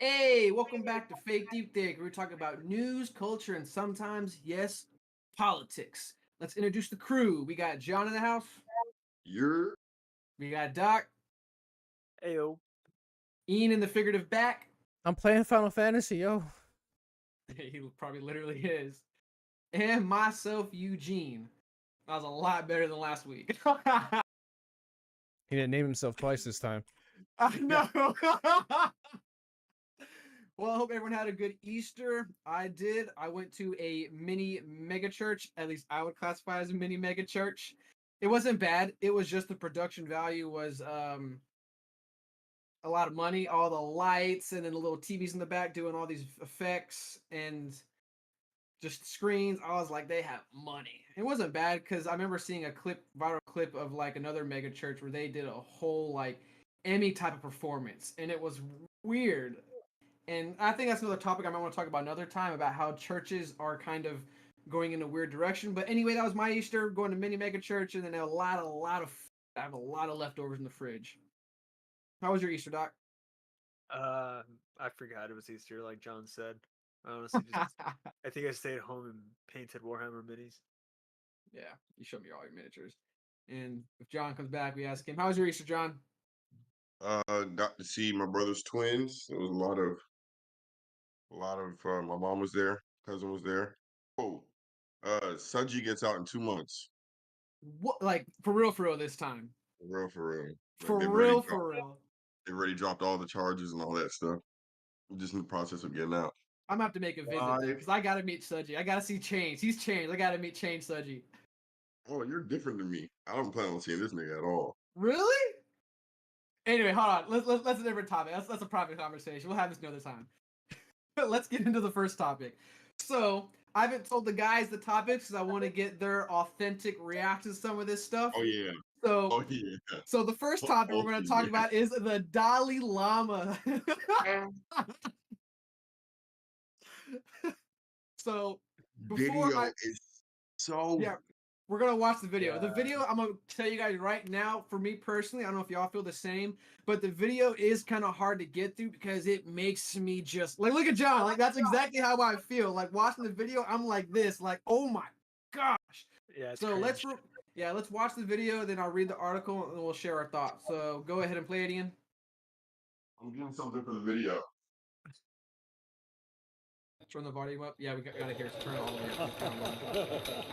Hey, welcome back to Fake Deep Think. We're talking about news, culture, and sometimes, yes, politics. Let's introduce the crew. We got John in the house. You're We got Doc. Ayo. Ian in the figurative back. I'm playing Final Fantasy, yo. He probably literally is. And myself, Eugene. That was a lot better than last week. He didn't name himself twice this time. I know. Well, I hope everyone had a good Easter. I did. I went to a mini mega church. At least I would classify as a mini mega church. It wasn't bad. It was just the production value was a lot of money. All the lights and then the little TVs in the back doing all these effects and just screens. I was like, they have money. It wasn't bad because I remember seeing a viral clip of like another mega church where they did a whole like Emmy type of performance, and it was weird. And I think that's another topic I might want to talk about another time about how churches are kind of going in a weird direction. But anyway, that was my Easter, going to mini mega church, and then I have a lot of leftovers in the fridge. How was your Easter, Doc? I forgot it was Easter, like John said. I honestly I think I stayed home and painted Warhammer minis. Yeah, you showed me all your miniatures. And if John comes back, we ask him, "How was your Easter, John?" got to see my brother's twins. There was a lot of my mom was there, cousin was there. Oh, Suji gets out in 2 months. What, like for real this time? For real. Like, For real. They've already dropped all the charges and all that stuff. I'm just in the process of getting out. I'm gonna have to make a visit because I gotta meet Suji. I gotta see Chains. He's changed. I gotta meet Chains Suji. Oh, you're different than me. I don't plan on seeing this nigga at all. Really? Anyway, hold on. Let's a different topic. That's a private conversation. We'll have this another time. Let's get into the first topic. So I haven't told the guys the topics because I want to get their authentic reactions to some of this stuff. Oh yeah. So So the first topic we're going to talk about is the Dalai Lama. So before video is so we're gonna watch the video. The video, I'm gonna tell you guys right now, for me personally, I don't know if y'all feel the same, but the video is kind of hard to get through because it makes me just like, look at John, like that's exactly how I feel. Like watching the video, I'm like this, like, oh my gosh. Yeah. So let's watch the video, then I'll read the article and we'll share our thoughts. So go ahead and play it, Ian. I'm getting something for the video. Turn the volume up. Yeah, we gotta hear it. Turn it all the way up.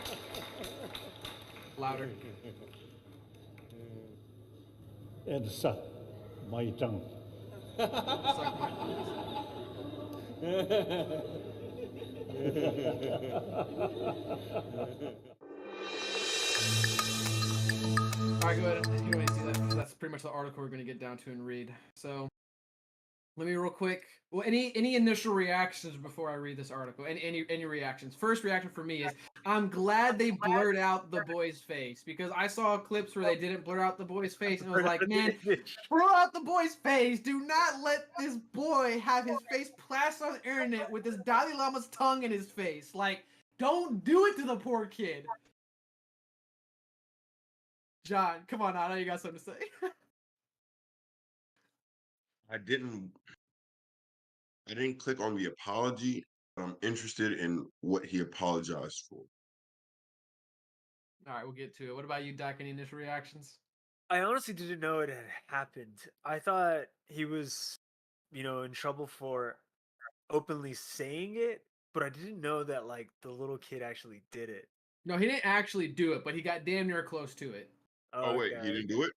Louder. And suck my tongue. Suck my Alright, go ahead. You don't need to see that because that's pretty much the article we're gonna get down to and read. So let me real quick. Well, any initial reactions before I read this article? Any reactions? First reaction for me is I'm glad they blurred out the boy's face because I saw clips where they didn't blur out the boy's face and I was like, man, blur out the boy's face. Do not let this boy have his face plastered on the internet with this Dalai Lama's tongue in his face. Like, don't do it to the poor kid. John, come on, I know you got something to say. I didn't click on the apology, but I'm interested in what he apologized for. All right, we'll get to it. What about you, Doc? Any initial reactions? I honestly didn't know it had happened. I thought he was, in trouble for openly saying it, but I didn't know that like the little kid actually did it. No, he didn't actually do it, but he got damn near close to it. Oh wait, he didn't do it?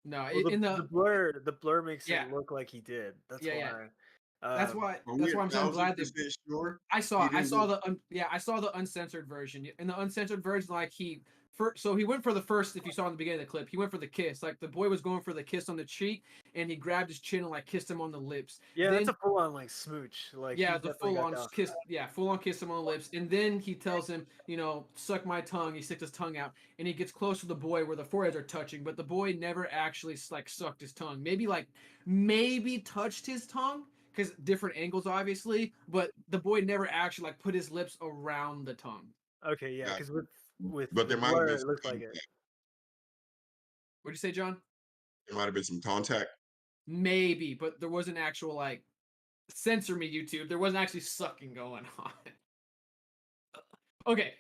No, Well, in the blur makes it look like he did. That's why. Yeah. That's why I'm so glad that sure. I saw the uncensored version. In the uncensored version, like he went for the first. If you saw in the beginning of the clip, he went for the kiss. Like the boy was going for the kiss on the cheek, and he grabbed his chin and like kissed him on the lips. Yeah, that's a full on like smooch. Like the full on kiss. Yeah, full on kiss him on the lips, and then he tells him, suck my tongue. He sticks his tongue out, and he gets close to the boy where the foreheads are touching, but the boy never actually like sucked his tongue. Maybe touched his tongue. Because different angles, obviously, but the boy never actually like put his lips around the tongue. Okay, yeah, because with but there might have been it looks like it. What'd you say, John? There might have been some contact. Maybe, but there wasn't actual like censor me, YouTube. There wasn't actually sucking going on. Okay,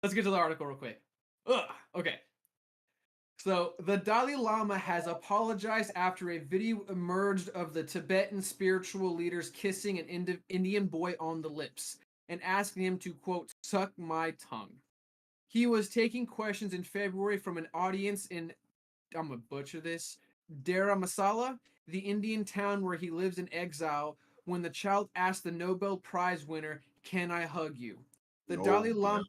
let's get to the article real quick. Okay. So, the Dalai Lama has apologized after a video emerged of the Tibetan spiritual leaders kissing an Indian boy on the lips and asking him to, quote, suck my tongue. He was taking questions in February from an audience in, I'm gonna butcher this, Dharamsala, the Indian town where he lives in exile, when the child asked the Nobel Prize winner, "Can I hug you?" The Dalai Lama...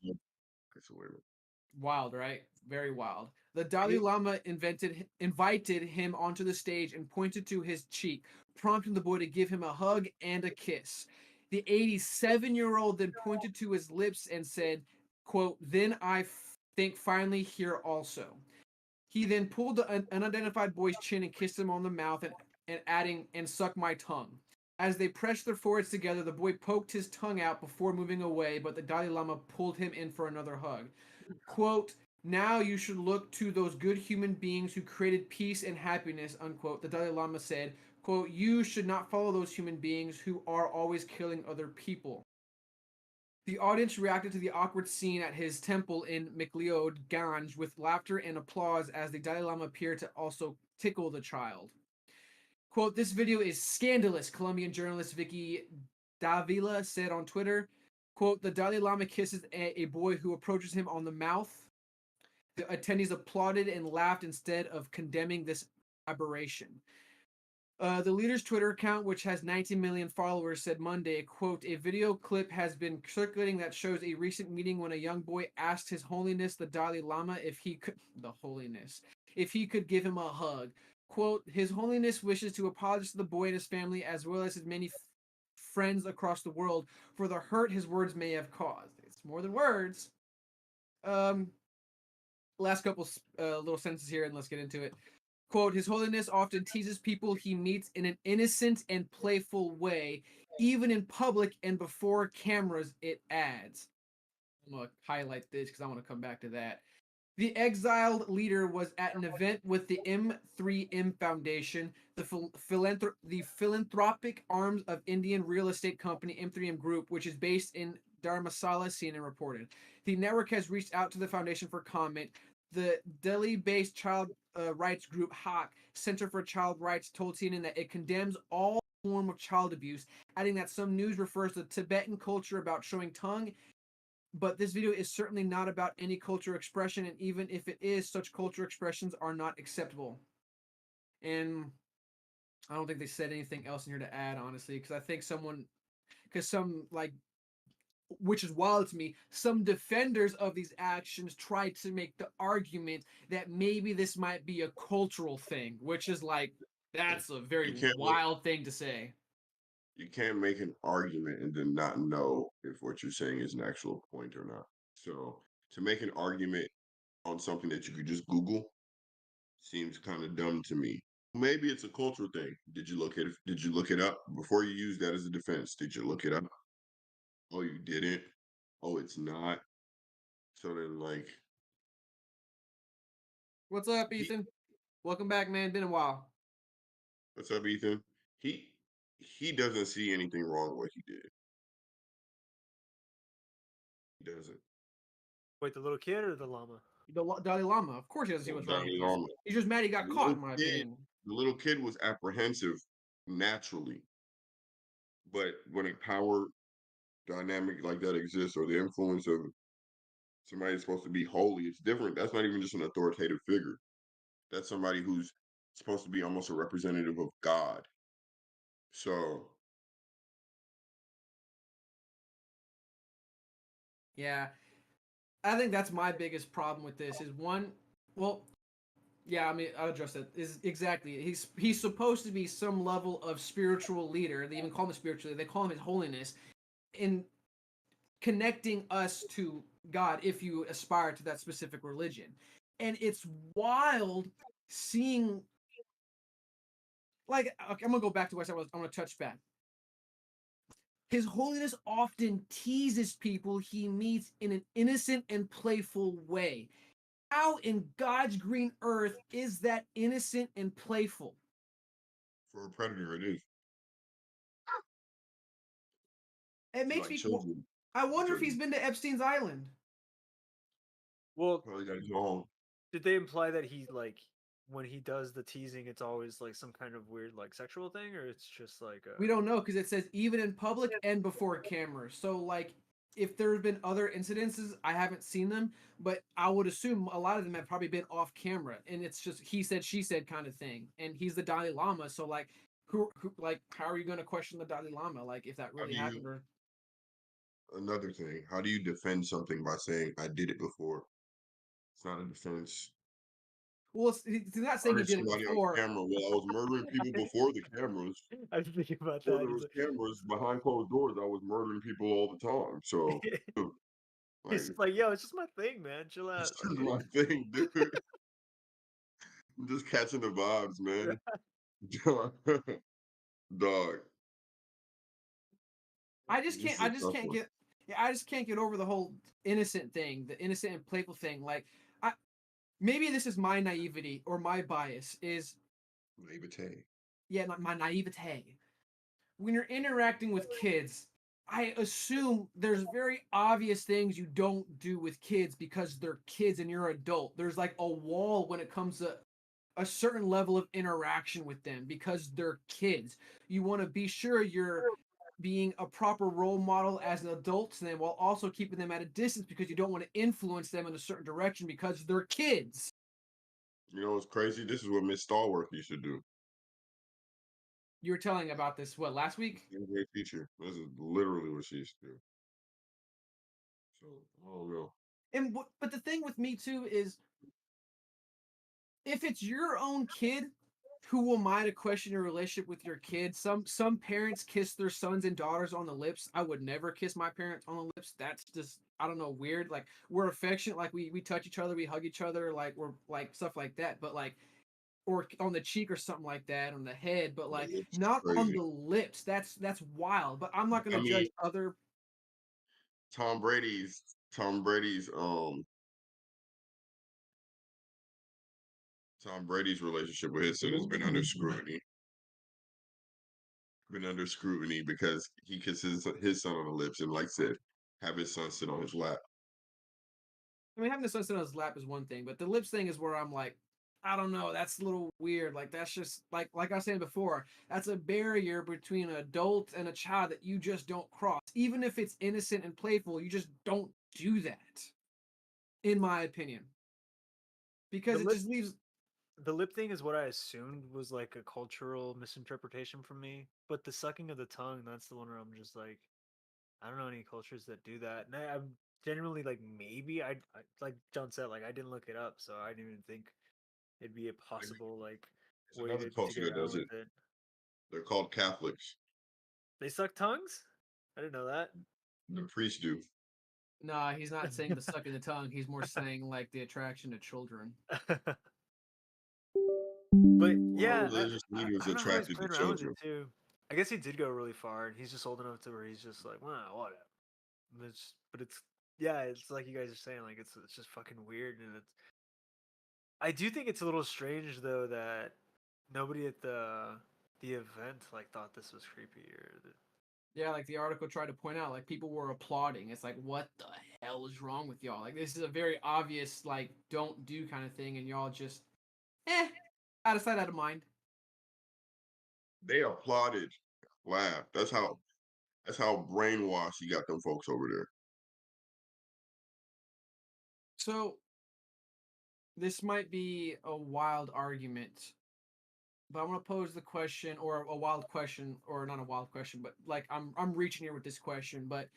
Wild, right? Very wild. The Dalai Lama invited him onto the stage and pointed to his cheek, prompting the boy to give him a hug and a kiss. The 87-year-old then pointed to his lips and said, quote, "Then I think finally here also." He then pulled the unidentified boy's chin and kissed him on the mouth and adding, "and suck my tongue." As they pressed their foreheads together, the boy poked his tongue out before moving away, but the Dalai Lama pulled him in for another hug. Quote, "Now you should look to those good human beings who created peace and happiness," unquote. The Dalai Lama said, quote, "You should not follow those human beings who are always killing other people." The audience reacted to the awkward scene at his temple in McLeod Ganj with laughter and applause as the Dalai Lama appeared to also tickle the child. Quote, "This video is scandalous," Colombian journalist Vicky Davila said on Twitter. Quote, "The Dalai Lama kisses a boy who approaches him on the mouth." The attendees applauded and laughed instead of condemning this aberration. The leader's Twitter account, which has 19 million followers, said Monday, quote, "A video clip has been circulating that shows a recent meeting when a young boy asked His Holiness the Dalai Lama if he could give him a hug. Quote, His Holiness wishes to apologize to the boy and his family as well as his many friends across the world for the hurt his words may have caused." It's more than words. Last couple little sentences here and let's get into it. Quote, "His Holiness often teases people he meets in an innocent and playful way, even in public and before cameras," it adds. I'm going to highlight this because I want to come back to that. The exiled leader was at an event with the M3M Foundation, the philanthropic arm of Indian real estate company M3M Group, which is based in Dharamsala, CNN reported. The network has reached out to the foundation for comment. The Delhi-based child rights group HAK, Center for Child Rights, told CNN that it condemns all form of child abuse, adding that some news refers to Tibetan culture about showing tongue, but this video is certainly not about any cultural expression, and even if it is, such cultural expressions are not acceptable. And I don't think they said anything else in here to add, honestly, because I think which is wild to me, some defenders of these actions tried to make the argument that maybe this might be a cultural thing, which is like, that's a very wild thing to say. You can't make an argument and then not know if what you're saying is an actual point or not. So to make an argument on something that you could just Google seems kind of dumb to me. Maybe it's a cultural thing. Did you look it up before you use that as a defense? Did you look it up? Oh, you didn't? Oh, it's not. So then like, What's up, Ethan? Welcome back, man. Been a while. what's up, Ethan? He doesn't see anything wrong with what he did. He doesn't. Wait, the little kid or the llama? The Dalai Lama, of course he doesn't see what's wrong with Dalai this. Lama. He's just mad he got The caught, little in my kid- opinion. The little kid was apprehensive naturally. But when a power dynamic like that exists, or the influence of somebody that's supposed to be holy, it's different. That's not even just an authoritative figure. That's somebody who's supposed to be almost a representative of God. So Yeah. I think that's my biggest problem with this is one, well, yeah, I mean, I'll address that. Is exactly. He's supposed to be some level of spiritual leader. They even call him a spiritual leader. They call him His Holiness in connecting us to God if you aspire to that specific religion. And it's wild seeing, like, okay, I'm going to go back to what I'm going to touch back. His Holiness often teases people he meets in an innocent and playful way. How in God's green earth is that innocent and playful? for a predator, it is. It makes like me. children. I wonder if Children. he's been to Epstein's Island. Well, Probably gotta go home. did they imply that he like when he does the teasing, it's always like some kind of weird like sexual thing, or it's just like We don't know because it says even in public and before cameras. So like, if there have been other incidences, I haven't seen them, but I would assume a lot of them have probably been off camera, and it's just he said she said kind of thing. And he's the Dalai Lama, so like, who like, how are you going to question the Dalai Lama? Like, if that How really do happened, you or another thing? How do you defend something by saying I did it before? It's not a defense. well, he's not saying he Murdered did it somebody on before. camera. Well, I was murdering people before the cameras. I was thinking about Before that. there was cameras behind closed doors, I was murdering people all the time. So, dude, like, He's just like, yo, it's just my thing, man. Chill it's out. just my thing, dude. I'm just catching the vibes, man. Dog. I just This can't. is I a just tough can't one. get. Yeah, I just can't get over the whole innocent thing, the innocent and playful thing. Like, I maybe this is my naivety or my bias. Is Naivete. yeah, my naivete. When you're interacting with kids, I assume there's very obvious things you don't do with kids because they're kids and you're adult. There's like a wall when it comes to a certain level of interaction with them because they're kids. You want to be sure you're being a proper role model as an adult to them while also keeping them at a distance because you don't want to influence them in a certain direction because they're kids. You know what's crazy? This is what Miss Stallworth used to do. You were telling about this what last week? She's a great teacher. This is literally what she used to do. So, I don't know. And but the thing with me too is if it's your own kid, who am I to question your relationship with your kid? Some parents kiss their sons and daughters on the lips. I would never kiss my parents on the lips. That's just I don't know, weird. Like we're affectionate, like we touch each other, we hug each other, like we're like stuff like that. But like or on the cheek or something like that, on the head, but like It's not on crazy. the lips. That's wild. But I'm not I gonna mean, judge other. Tom Brady's Tom Brady's um Tom Brady's relationship with his son has been under scrutiny. Been under scrutiny because he kisses his son on the lips and, like I said, have his son sit on his lap. I mean, having the son sit on his lap is one thing, but the lips thing is where I'm like, I don't know, that's a little weird. Like that's just like I was saying before, that's a barrier between an adult and a child that you just don't cross. Even if it's innocent and playful, you just don't do that, in my opinion. The Because it lip, just leaves the lip thing is what I assumed was like a cultural misinterpretation from me. But the sucking of the tongue, that's the one where I'm just like, I don't know any cultures that do that. And I'm generally like, maybe I like John said, like I didn't look it up, so I didn't even think it'd be a possible like There's way another to culture get that around does it. with it. They're called Catholics. They suck tongues? I didn't know that. The priests do. nah. He's not saying the sucking the tongue. He's more saying like the attraction to children. But Well, our yeah, religious I leaders don't know how he's attracted to playing around with it children. too. I guess he did go really far, and he's just old enough to where he's just like, well, whatever. But it's yeah, it's like you guys are saying, like it's just fucking weird, and it's. I do think it's a little strange though that nobody at the event like thought this was creepy or. Yeah, like the article tried to point out, like people were applauding. It's like, what the hell is wrong with y'all? Like this is a very obvious like don't do kind of thing, and y'all just out of sight, out of mind. They applauded, laughed. That's how brainwashed you got them folks over there. So this might be a wild argument, but I want to pose the question, or a wild question, or not a wild question, but like I'm reaching here with this question. But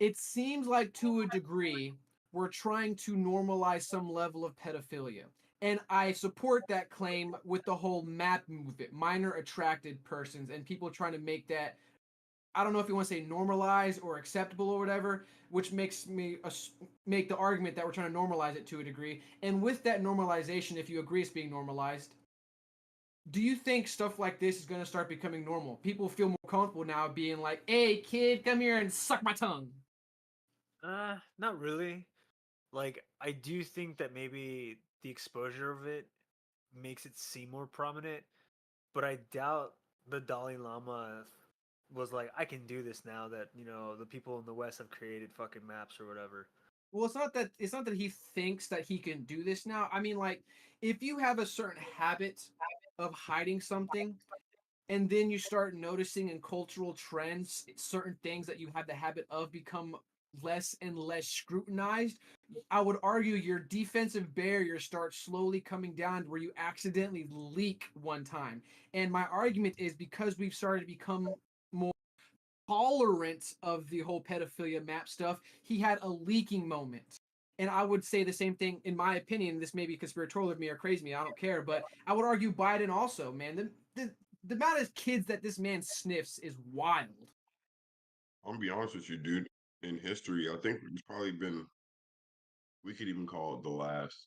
it seems like to a degree we're trying to normalize some level of pedophilia. And I support that claim with the whole MAP movement, minor attracted persons, and people trying to make that, I don't know if you want to say normalized or acceptable or whatever, which makes me make the argument that we're trying to normalize it to a degree. And with that normalization, if you agree it's being normalized, do you think stuff like this is going to start becoming normal? People feel more comfortable now being like, hey, kid, come here and suck my tongue. Not really. Like, I do think that maybe the exposure of it makes it seem more prominent, but I doubt the Dalai Lama was like, I can do this now that the people in the West have created fucking maps or whatever. Well, it's not that he thinks that he can do this now. I mean, like, if you have a certain habit of hiding something, and then you start noticing in cultural trends certain things that you have the habit of become less and less scrutinized, I would argue your defensive barrier starts slowly coming down to where you accidentally leak one time. And my argument is because we've started to become more tolerant of the whole pedophilia map stuff, he had a leaking moment. And I would say the same thing, in my opinion. This may be conspiratorial of me or crazy me, I don't care, but I would argue Biden also, man. The amount of kids that this man sniffs is wild. I'm gonna be honest with you, dude. In history, I think it's probably been, we could even call it the last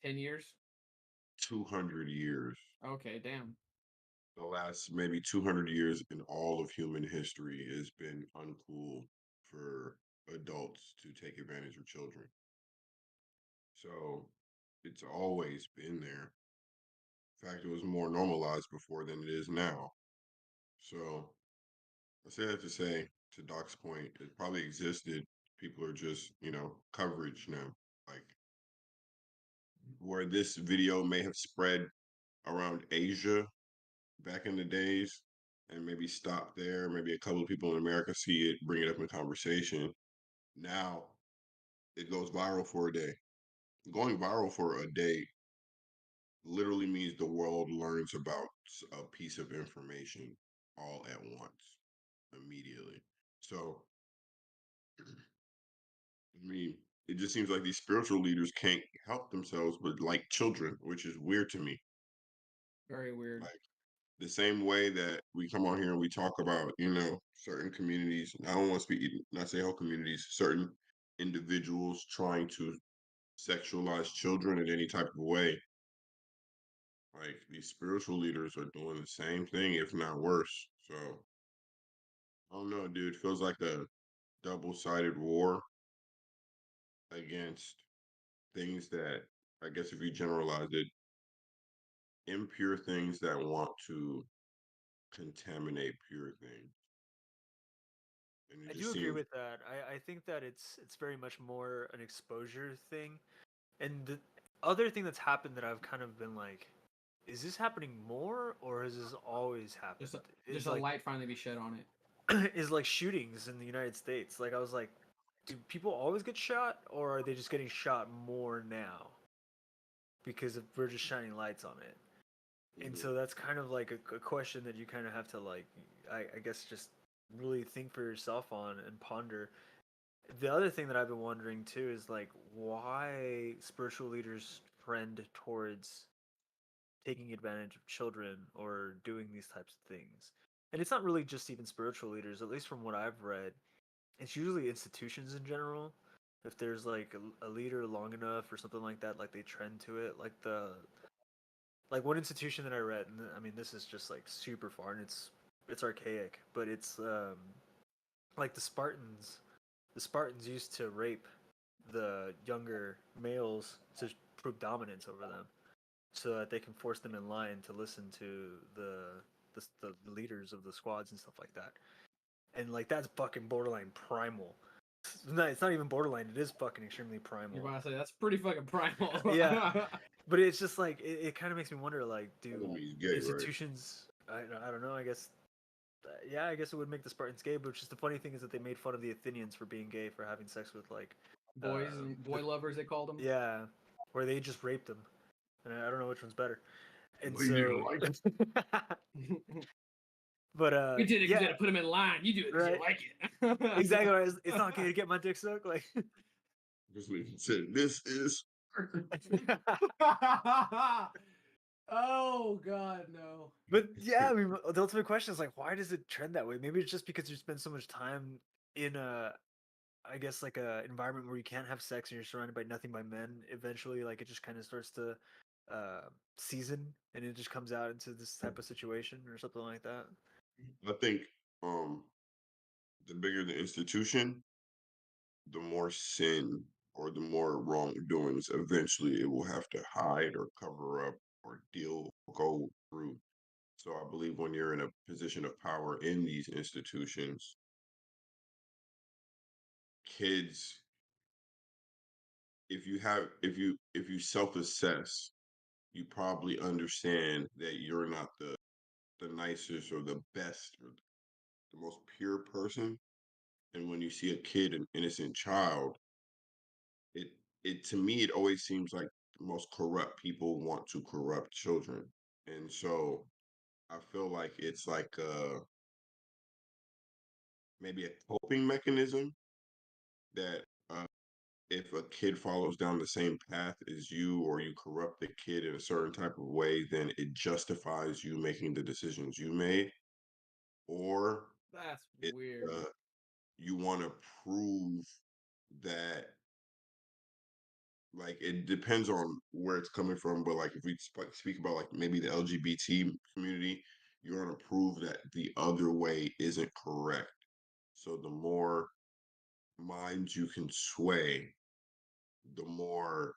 10 years? 200 years. Okay, damn. The last maybe 200 years in all of human history has been uncool for adults to take advantage of children. So it's always been there. In fact, it was more normalized before than it is now. So I say that to say, to Doc's point, it probably existed. People are just, coverage now. Like where this video may have spread around Asia back in the days and maybe stop there. Maybe a couple of people in America see it, bring it up in conversation. Now it goes viral for a day. Going viral for a day literally means the world learns about a piece of information all at once, immediately. So, I mean, it just seems like these spiritual leaders can't help themselves but like children, which is weird to me. Very weird. Like, the same way that we come on here and we talk about, certain communities. I don't want to speak, not say whole communities, certain individuals trying to sexualize children in any type of way. Like these spiritual leaders are doing the same thing, if not worse. So I don't know, dude. Feels like a double-sided war against things that, I guess, if you generalize it, impure things that want to contaminate pure things. And I it do just agree seems with that. I think that it's very much more an exposure thing. And the other thing that's happened that I've kind of been like, is this happening more or has this always happened? Just Is a like light finally be shed on it. is like shootings in the United States. Like I was like, do people always get shot or are they just getting shot more now? Because we're just shining lights on it. And Mhm. so that's kind of like a question that you kind of have to like, I guess just really think for yourself on and ponder. The other thing that I've been wondering too is like why spiritual leaders trend towards taking advantage of children or doing these types of things. And it's not really just even spiritual leaders, at least from what I've read. It's usually institutions in general. If there's like a leader long enough or something like that, like they trend to it. Like one institution that I read, and I mean this is just like super far and it's archaic, but it's like the Spartans. The Spartans used to rape the younger males to prove dominance over them, so that they can force them in line to listen to the leaders of the squads and stuff like that. And like that's fucking borderline primal. No, it's not even borderline. It is fucking extremely primal. You're about to say that's pretty fucking primal. Yeah, but it's just like it kind of makes me wonder. Like, do Enemy's gay, right? institutions? I don't know. I guess yeah. I guess it would make the Spartans gay. But just the funny thing is that they made fun of the Athenians for being gay for having sex with like Boys and boy lovers, they called them. yeah, where they just raped them. And I don't know which one's better. And Well, you didn't so, like it. but You did it because you yeah, had to put him in line. You do it because right. you like it. Exactly. Right. It's not okay to get my dick sucked. Like, This man said, "This is." Oh God, no. but yeah, I mean, the ultimate question is like, why does it trend that way? Maybe it's just because you spend so much time in a, I guess like a environment where you can't have sex and you're surrounded by nothing but men. Eventually, like it just kind of starts to uh, season, and it just comes out into this type of situation or something like that. I think um the bigger the institution, the more sin or the more wrongdoings eventually it will have to hide or cover up or go through. So I believe when you're in a position of power in these institutions, kids, if you self-assess, you probably understand that you're not the nicest or the best or the most pure person. And when you see a kid, an innocent child, it it to me it always seems like the most corrupt people want to corrupt children. And so I feel like it's like maybe a coping mechanism that if a kid follows down the same path as you or you corrupt the kid in a certain type of way, then it justifies you making the decisions you made, or That's it weird. you want to prove that, like, it depends on where it's coming from, but like if we speak about like maybe the LGBT community, you want to prove that the other way isn't correct. So the more minds you can sway, the more,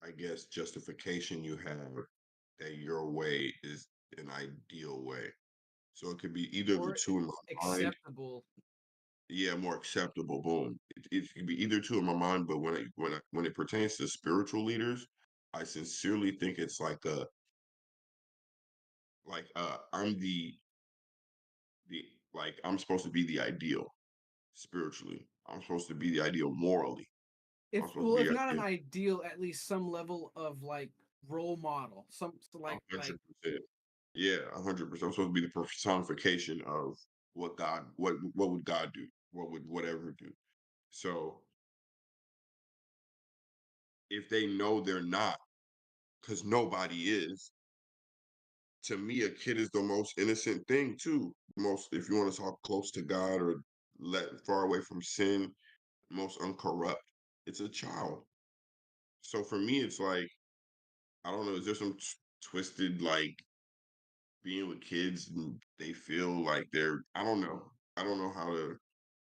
I guess, justification you have that your way is an ideal way. So it could be either the Or two in my mind. acceptable. Yeah, more acceptable. Boom. It could be either two in my mind, but when it pertains to spiritual leaders, I sincerely think it's I'm the like I'm supposed to be the ideal spiritually. I'm supposed to be the ideal morally. I'm supposed to be If not an ideal. ideal, at least some level of like role model. Some A like 100%. Yeah, 100%. I'm supposed to be the personification of what God, what would God do? What would whatever do? So if they know they're not, because nobody is, to me, a kid is the most innocent thing too. Most, if you want to talk close to God or let far away from sin, most uncorrupt, it's a child. So for me, it's like, I don't know, is there some twisted like being with kids and they feel like they're, I don't know. I don't know how to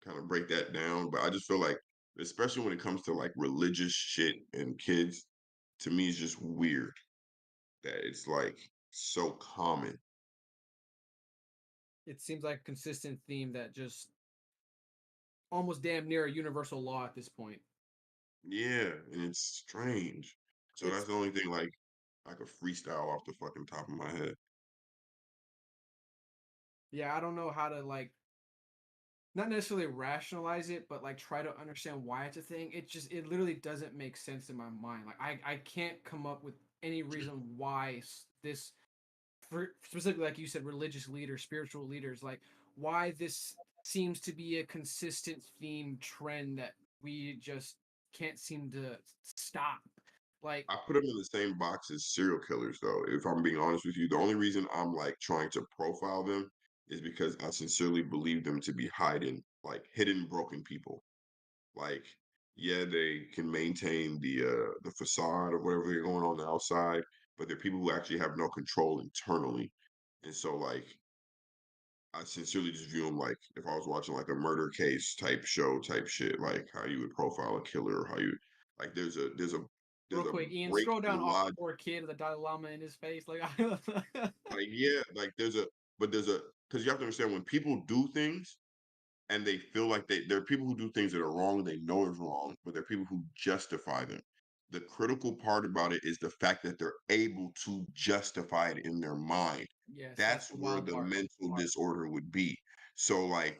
kind of break that down, but I just feel like, especially when it comes to like religious shit and kids, to me, it's just weird that it's like so common. it seems like a consistent theme that just almost damn near a universal law at this point. Yeah, and it's strange. So It's that's the only thing like I could freestyle off the fucking top of my head. yeah, I don't know how to like not necessarily rationalize it, but like try to understand why it's a thing. It literally doesn't make sense in my mind. Like I can't come up with any reason why this for specifically like you said religious leaders, spiritual leaders, like why this seems to be a consistent theme trend that we just can't seem to stop. Like I put them in the same box as serial killers, though. If I'm being honest with you, the only reason I'm like trying to profile them is because I sincerely believe them to be like hidden, broken people. Like, yeah, they can maintain the facade of whatever they're going on the outside, but they're people who actually have no control internally. And so, like, I sincerely just view them like if I was watching like a murder case type show type shit, like how you would profile a killer, or how you like real there's a quick, Ian, break scroll in down off the logic. poor kid with the Dalai Lama in his face. Like Like, yeah, like there's a because you have to understand when people do things and they feel like there are people who do things that are wrong, they know it's wrong, but there are people who justify them. The critical part about it is the fact that they're able to justify it in their mind. yes, that's That's the where wild the part. mental disorder would be. So like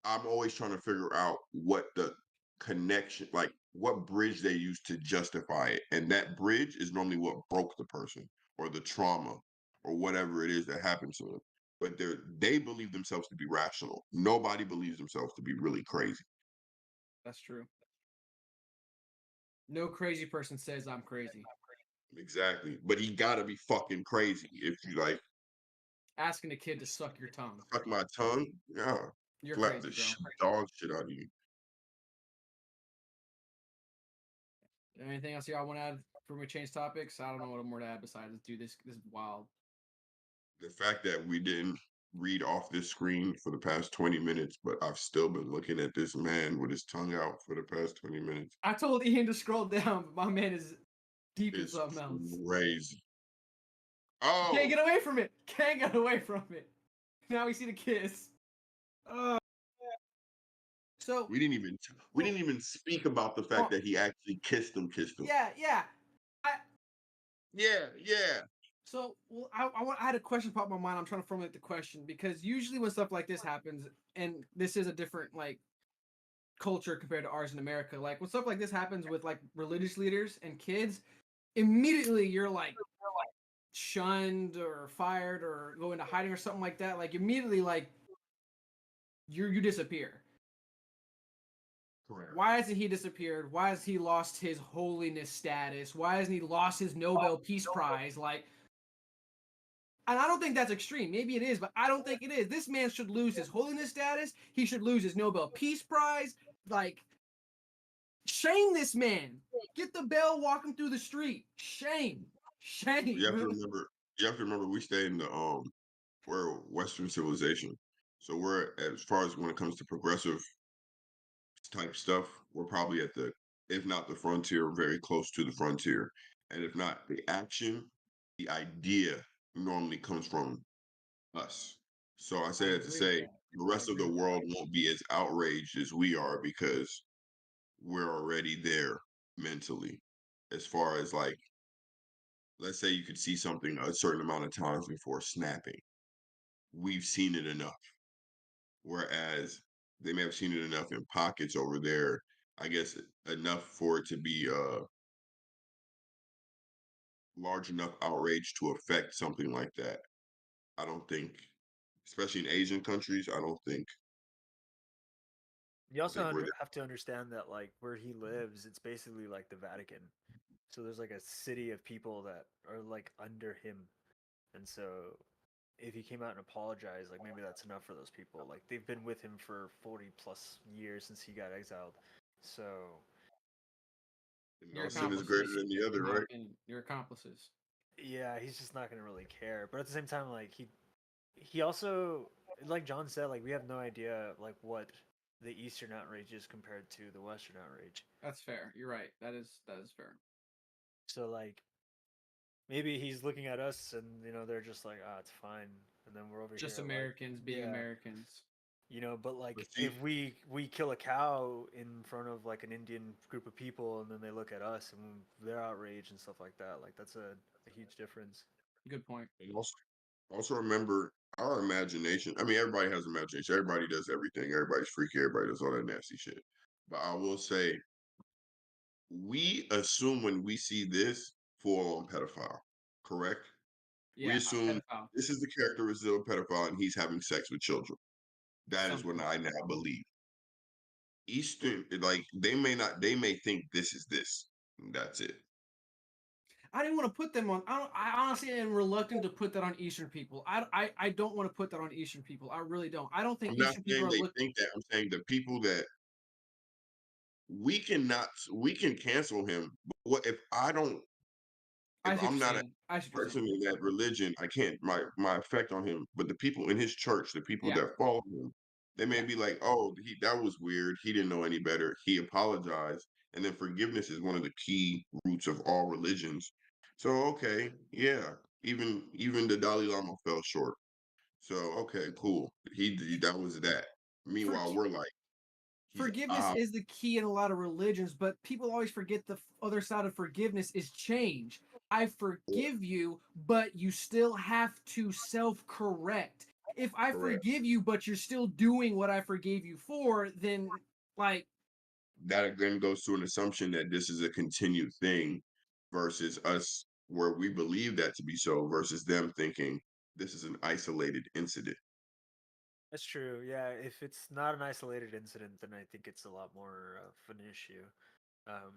I'm always trying to figure out what the connection, like what bridge they use to justify it. And that bridge is normally what broke the person or the trauma or whatever it is that happened to them. But they believe themselves to be rational. Nobody believes themselves to be really crazy. That's true. No crazy person says I'm crazy. Exactly. But he gotta be fucking crazy if you like Asking a kid to suck your tongue. suck my tongue. Yeah. You're Slap crazy, the bro. dog shit out of you. Anything else y'all want to add before we change topics? I don't know what more to add besides do this. This is wild. The fact that we didn't read off this screen for the past 20 minutes, but I've still been looking at this man with his tongue out for the past 20 minutes I told Ian to scroll down, but my man is deep in is something else. crazy. Oh, Can't get away from it. Can't get away from it. Now we see the kiss. So we didn't even speak about the fact that he actually kissed him. yeah. Yeah. So well, I had a question pop in my mind. I'm trying to formulate the question because usually when stuff like this happens, and this is a different like culture compared to ours in America. Like when stuff like this happens with like religious leaders and kids, immediately you're like shunned or fired or go into hiding or something like that. Like immediately, like you disappear. Correct. Why hasn't he disappeared? Why has he lost his holiness status? Why hasn't he lost his Nobel Peace Prize? Like, and I don't think that's extreme. Maybe it is, but I don't think it is. This man should lose his holiness status. He should lose his Nobel Peace Prize. Like, shame this man. Get the bell, walk him through the street. Shame. You have to remember. We stay in the we're Western civilization, so we're as far as when it comes to progressive type stuff, we're probably at the, if not the frontier, very close to the frontier, and if not the action, the idea normally comes from us. So I say that to say the rest of the world won't be as outraged as we are because we're already there mentally. As far as like, let's say you could see something a certain amount of times before snapping. We've seen it enough. Whereas they may have seen it enough in pockets over there, I guess enough for it to be large enough outrage to affect something like that. I don't think, especially in Asian countries, I don't think You also we're there. have to understand that like where he lives, it's basically like the Vatican. So there's like a city of people that are like under him, and so if he came out and apologized, like maybe that's enough for those people. Like they've been with him for 40 plus years since he got exiled. So Your No sin is greater accomplices, than the other, in my right? opinion. Your accomplices. yeah, he's just not gonna really care. But at the same time, like he also, like John said, like we have no idea like what the Eastern outrage is compared to the Western outrage. That's fair. You're right. That is fair. So like maybe he's looking at us and they're just like, ah, it's fine, and then we're over Just here Americans like, being yeah. Americans. But like But see, if we kill a cow in front of like an Indian group of people and then they look at us and they're outraged and stuff like that, like that's a huge difference. Good point. and also remember our imagination. I mean, everybody has imagination. Everybody does everything. Everybody's freaky. Everybody does all that nasty shit. But I will say, we assume when we see this full on pedophile, correct? We Yeah, assume pedophile. this is the characteristic of a pedophile and he's having sex with children. That is what Something. I now believe. Eastern, like they may think this is this. That's it. I didn't want to put them on. I honestly am reluctant to put that on Eastern people. I don't want to put that on Eastern people. I really don't. I don't think I'm not Eastern people saying are they look. think that. I'm saying the people that we can cancel him. But what if I don't? I If see what I'm you're not a saying. I see what you're person saying. in that religion, I can't. My effect on him. But the people in his church, the people Yeah, that follow him, they may yeah. be like, "Oh, that was weird. He didn't know any better. He apologized." And then forgiveness is one of the key roots of all religions. So okay, yeah. Even the Dalai Lama fell short. So okay, cool. That was that. For, Meanwhile, we're like, he's forgiveness is the key in a lot of religions, but people always forget the other side of forgiveness is change. I forgive you, but you still have to self-correct. If I correct. forgive you, but you're still doing what I forgave you for, then like That again goes to an assumption that this is a continued thing versus us where we believe that to be so versus them thinking this is an isolated incident. That's true. Yeah, if it's not an isolated incident, then I think it's a lot more of an issue. Um,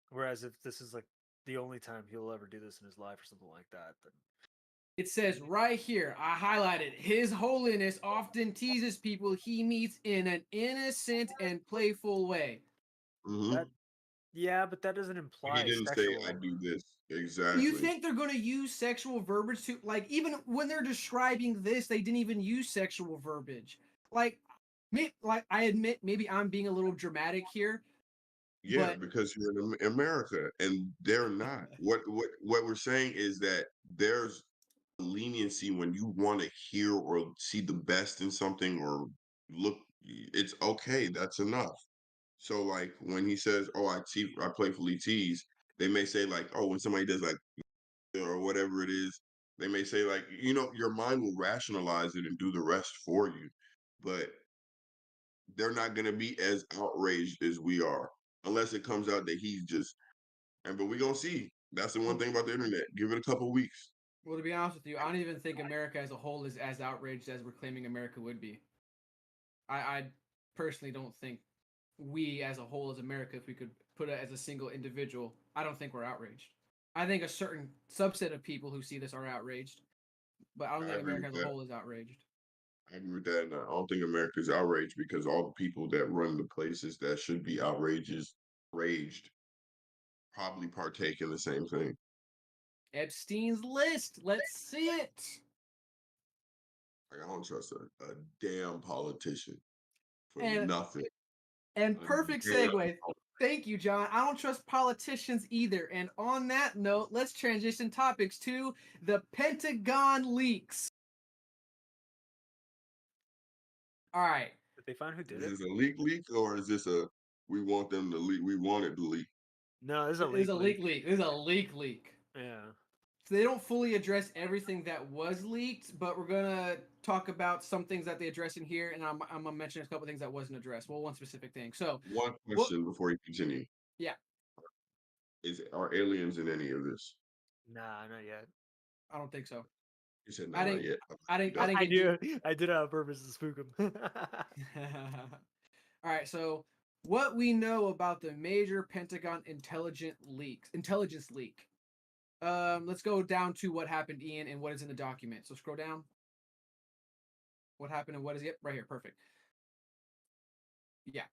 Whereas if this is like the only time he'll ever do this in his life or something like that, then it says right here, I highlighted, His Holiness often teases people he meets in an innocent and playful way. Hmm. that yeah, but that doesn't He imply didn't say I sexual. do this You exactly. think they're going to use sexual verbiage to, like, even when they're describing this, they didn't even use sexual verbiage. Like, I admit, maybe I'm being a little dramatic here, Yeah, but because you're in America and they're not. What we're saying is that there's leniency when you want to hear or see the best in something or look. It's okay. That's enough. So like when he says, "Oh, I playfully tease," they may say like, "Oh, when somebody does like or whatever it is," they may say like, your mind will rationalize it and do the rest for you, but they're not going to be as outraged as we are unless it comes out that he's just. And but we're gonna see. That's the one thing about the internet. Give it a couple weeks. Well, to be honest with you, I don't even think America as a whole is as outraged as we're claiming America would be. I personally don't think we as a whole as America, if we could put it as a single individual, I don't think we're outraged. I think a certain subset of people who see this are outraged, but I don't I think agree America with as a that. whole is outraged. I agree with that. And I don't think America's outraged because all the people that run the places that should be raged, probably partake in the same thing. Epstein's list. Let's see it. Like I don't trust a damn politician for And nothing. and A perfect damn segue. Thank you, John. I don't trust politicians either. And on that note, let's transition topics to the Pentagon leaks. All right. Did they find who did Is it? this a leak or is this a we want them to leak? We want it to leak. No, this is a It is leak. a leak. It is a leak. Yeah. So they don't fully address everything that was leaked, but we're gonna talk about some things that they address in here, and I'm gonna mention a couple things that wasn't addressed. Well, one specific thing. So, One what? question before you continue: Yeah, Are aliens in any of this? Nah, not yet. I don't think so. You said I no, not didn't. yet. I didn't. Done. I I didn't knew. I did it on purpose to spook him. All right. So, what we know about the major Pentagon intelligence leak. Let's go down to what happened, Ian, and what is in the document. So scroll down. What happened and what is it? Right here. Perfect. Yeah.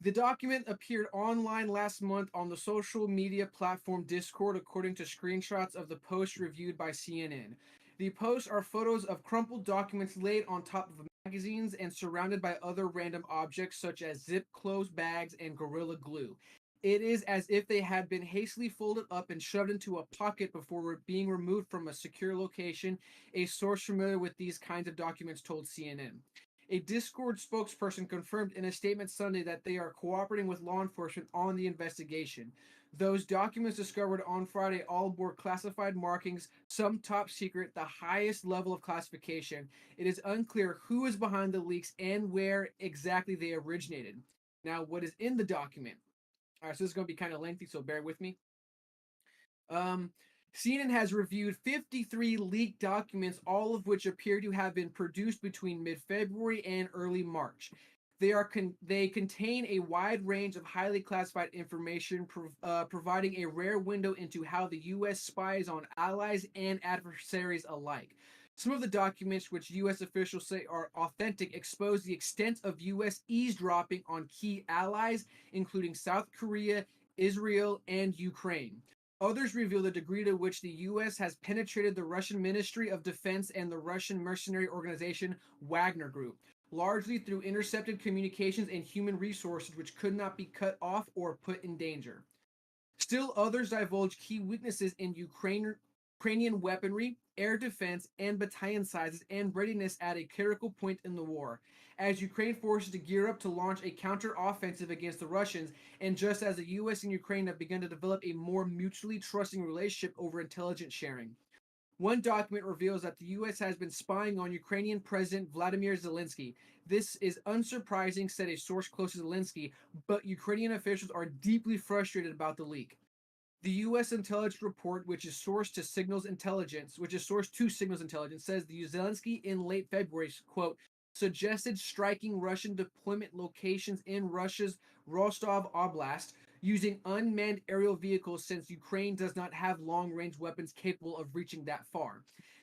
The document appeared online last month on the social media platform Discord, according to screenshots of the post reviewed by CNN. The posts are photos of crumpled documents laid on top of magazines and surrounded by other random objects such as zip closed bags and Gorilla Glue. It is as if they had been hastily folded up and shoved into a pocket before being removed from a secure location, a source familiar with these kinds of documents told CNN. A Discord spokesperson confirmed in a statement Sunday that they are cooperating with law enforcement on the investigation. Those documents discovered on Friday all bore classified markings, some top secret, the highest level of classification. It is unclear who is behind the leaks and where exactly they originated. Now, what is in the document? All right, so this is going to be kind of lengthy, so bear with me. CNN has reviewed 53 leaked documents, all of which appear to have been produced between mid-February and early March. They contain a wide range of highly classified information, providing a rare window into how the U.S. spies on allies and adversaries alike. Some of the documents, which U.S. officials say are authentic, expose the extent of U.S. eavesdropping on key allies, including South Korea, Israel, and Ukraine. Others reveal the degree to which the U.S. has penetrated the Russian Ministry of Defense and the Russian mercenary organization Wagner Group, largely through intercepted communications and human resources which could not be cut off or put in danger. Still others divulge key weaknesses in Ukrainian weaponry, air defense, and battalion sizes and readiness at a critical point in the war, as Ukraine forces to gear up to launch a counter-offensive against the Russians, and just as the U.S. and Ukraine have begun to develop a more mutually trusting relationship over intelligence sharing. One document reveals that the U.S. has been spying on Ukrainian President Vladimir Zelensky. This is unsurprising, said a source close to Zelensky, but Ukrainian officials are deeply frustrated about the leak. The U.S. intelligence report, which is sourced to Signals Intelligence, says the Zelensky in late February, quote, suggested striking Russian deployment locations in Russia's Rostov Oblast using unmanned aerial vehicles since Ukraine does not have long-range weapons capable of reaching that far.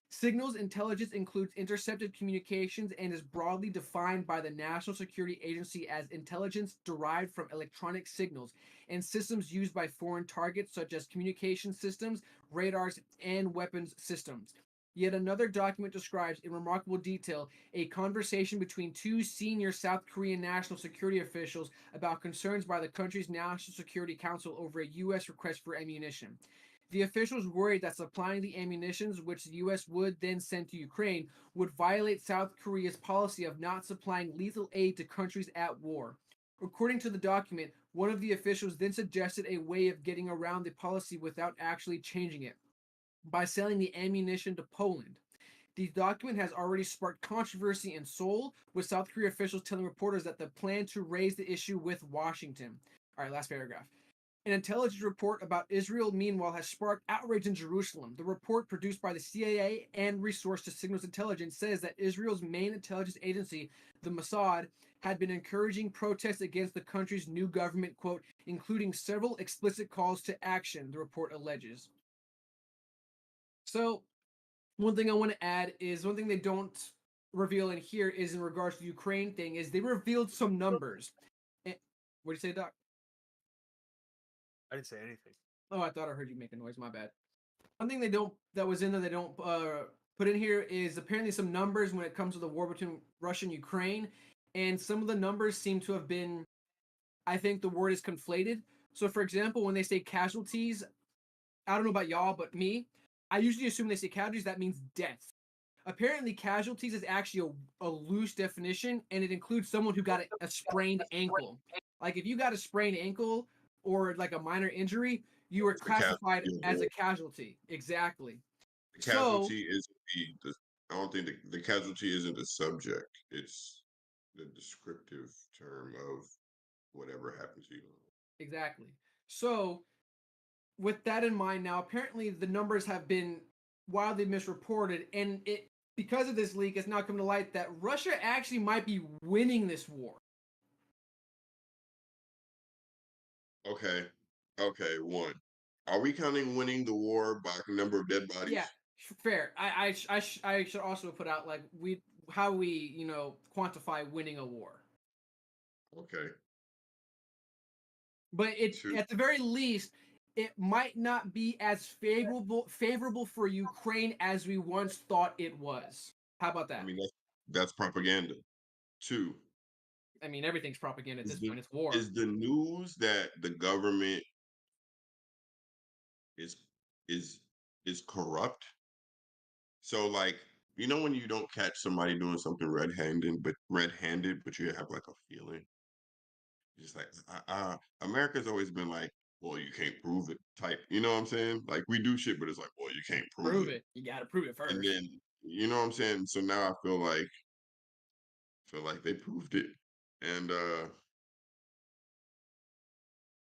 Signals intelligence includes intercepted communications and is broadly defined by the National Security Agency as intelligence derived from electronic signals and systems used by foreign targets such as communication systems, radars, and weapons systems. Yet another document describes in remarkable detail a conversation between two senior South Korean national security officials about concerns by the country's National Security Council over a U.S. request for ammunition. The officials worried that supplying the ammunitions, which the U.S. would then send to Ukraine, would violate South Korea's policy of not supplying lethal aid to countries at war. According to the document, one of the officials then suggested a way of getting around the policy without actually changing it by selling the ammunition to Poland. The document has already sparked controversy in Seoul, with South Korea officials telling reporters that the plan to raise the issue with Washington. All right, last paragraph. An intelligence report about Israel, meanwhile, has sparked outrage in Jerusalem. The report, produced by the CIA and resourced to Signals Intelligence, says that Israel's main intelligence agency, the Mossad, had been encouraging protests against the country's new government, quote, including several explicit calls to action, the report alleges. So, one thing I want to add is one thing they don't reveal in here is in regards to the Ukraine thing is they revealed some numbers. What did you say, Doc? I didn't say anything. Oh, I thought I heard you make a noise. My bad. One thing that was in there they don't put in here is apparently some numbers when it comes to the war between Russia and Ukraine, and some of the numbers seem to have been, I think the word is conflated. So, for example, when they say casualties, I don't know about y'all, but me, I usually assume they say casualties, that means death. Apparently, casualties is actually a loose definition, and it includes someone who got a sprained ankle. Like if you got a sprained ankle or like a minor injury, you are It's a casualty classified of as a war. casualty. Exactly. The So, casualty is I don't think the casualty isn't the subject. It's the descriptive term of whatever happened to you. exactly. So, with that in mind, now apparently the numbers have been wildly misreported, and it because of this leak, it's now come to light that Russia actually might be winning this war. Okay. Okay, one. Are we counting winning the war by number of dead bodies? Yeah, fair. I should also put out like how we quantify winning a war. Okay. But it Two. at the very least, it might not be as favorable for Ukraine as we once thought it was. How about I that? mean that's propaganda. Two. I mean, everything's propaganda at Is this the point. It's war. is the news that the government is is is corrupt? So like, when you don't catch somebody doing something red-handed, but you have like a feeling. Just like America's always been like, well, you can't prove it type. You know what I'm saying? Like we do shit, but it's like, well, you can't prove Prove it. it. You got to prove it And first. then you know what I'm saying? So now I feel like they proved it. And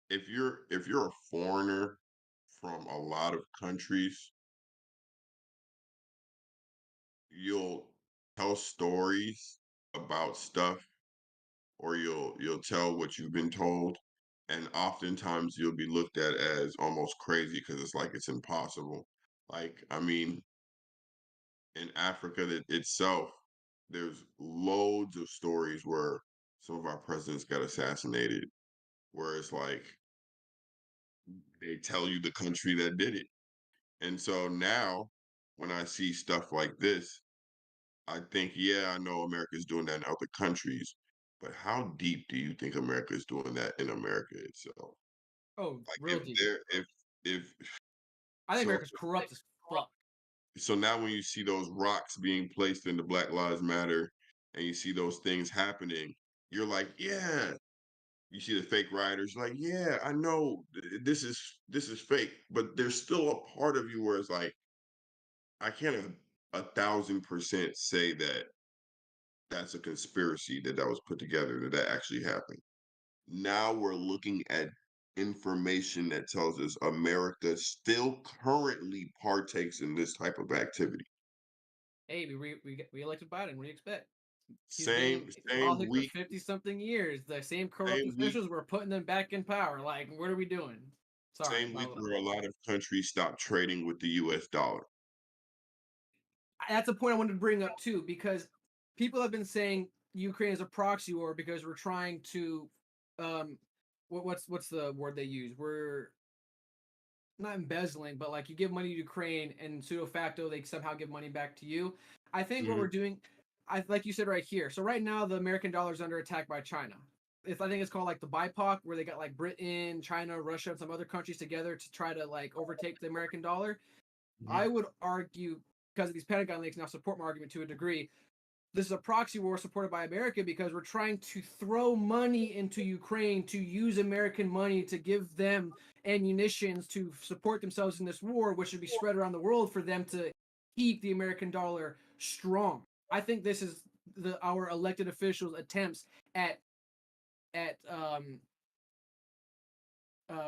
if you're a foreigner from a lot of countries, you'll tell stories about stuff, or you'll tell what you've been told, and oftentimes you'll be looked at as almost crazy because it's like it's impossible. Like, I mean, in Africa itself, there's loads of stories where some of our presidents got assassinated, where it's like they tell you the country that did it. And so now when I see stuff like this, I think, yeah, I know America's doing that in other countries, but how deep do you think America is doing that in America itself? Oh, Like real deep. if I think so America's corrupt as fuck. so now when you see those rocks being placed into Black Lives Matter and you see those things happening, you're like, yeah. You see the fake rioters, like, yeah, I know this is fake, but there's still a part of you where it's like, I can't 1,000% say that that's a conspiracy that was put together, that actually happened. Now we're looking at information that tells us America still currently partakes in this type of activity. Hey, we elected Biden. What do you expect? He's been Same in same politics for week, 50 something years. The same corrupt same week, officials, we're putting them back in power. Like, what are we doing? Sorry, same week where a lot of countries stopped trading with the US dollar. that's a point I wanted to bring up too, because people have been saying Ukraine is a proxy war because we're trying to, what's the word they use? We're not embezzling, but like you give money to Ukraine and pseudo facto they somehow give money back to you. I think what Mhm. we're doing, like you said right here. So right now the American dollar is under attack by China. I think it's called like the BIPOC, where they got like Britain, China, Russia, and some other countries together to try to like overtake the American dollar. I would argue, because of these Pentagon leaks, now support my argument to a degree. This is a proxy war supported by America because we're trying to throw money into Ukraine to use American money to give them ammunitions to support themselves in this war, which should be spread around the world for them to keep the American dollar strong. I think this is our elected officials' attempts at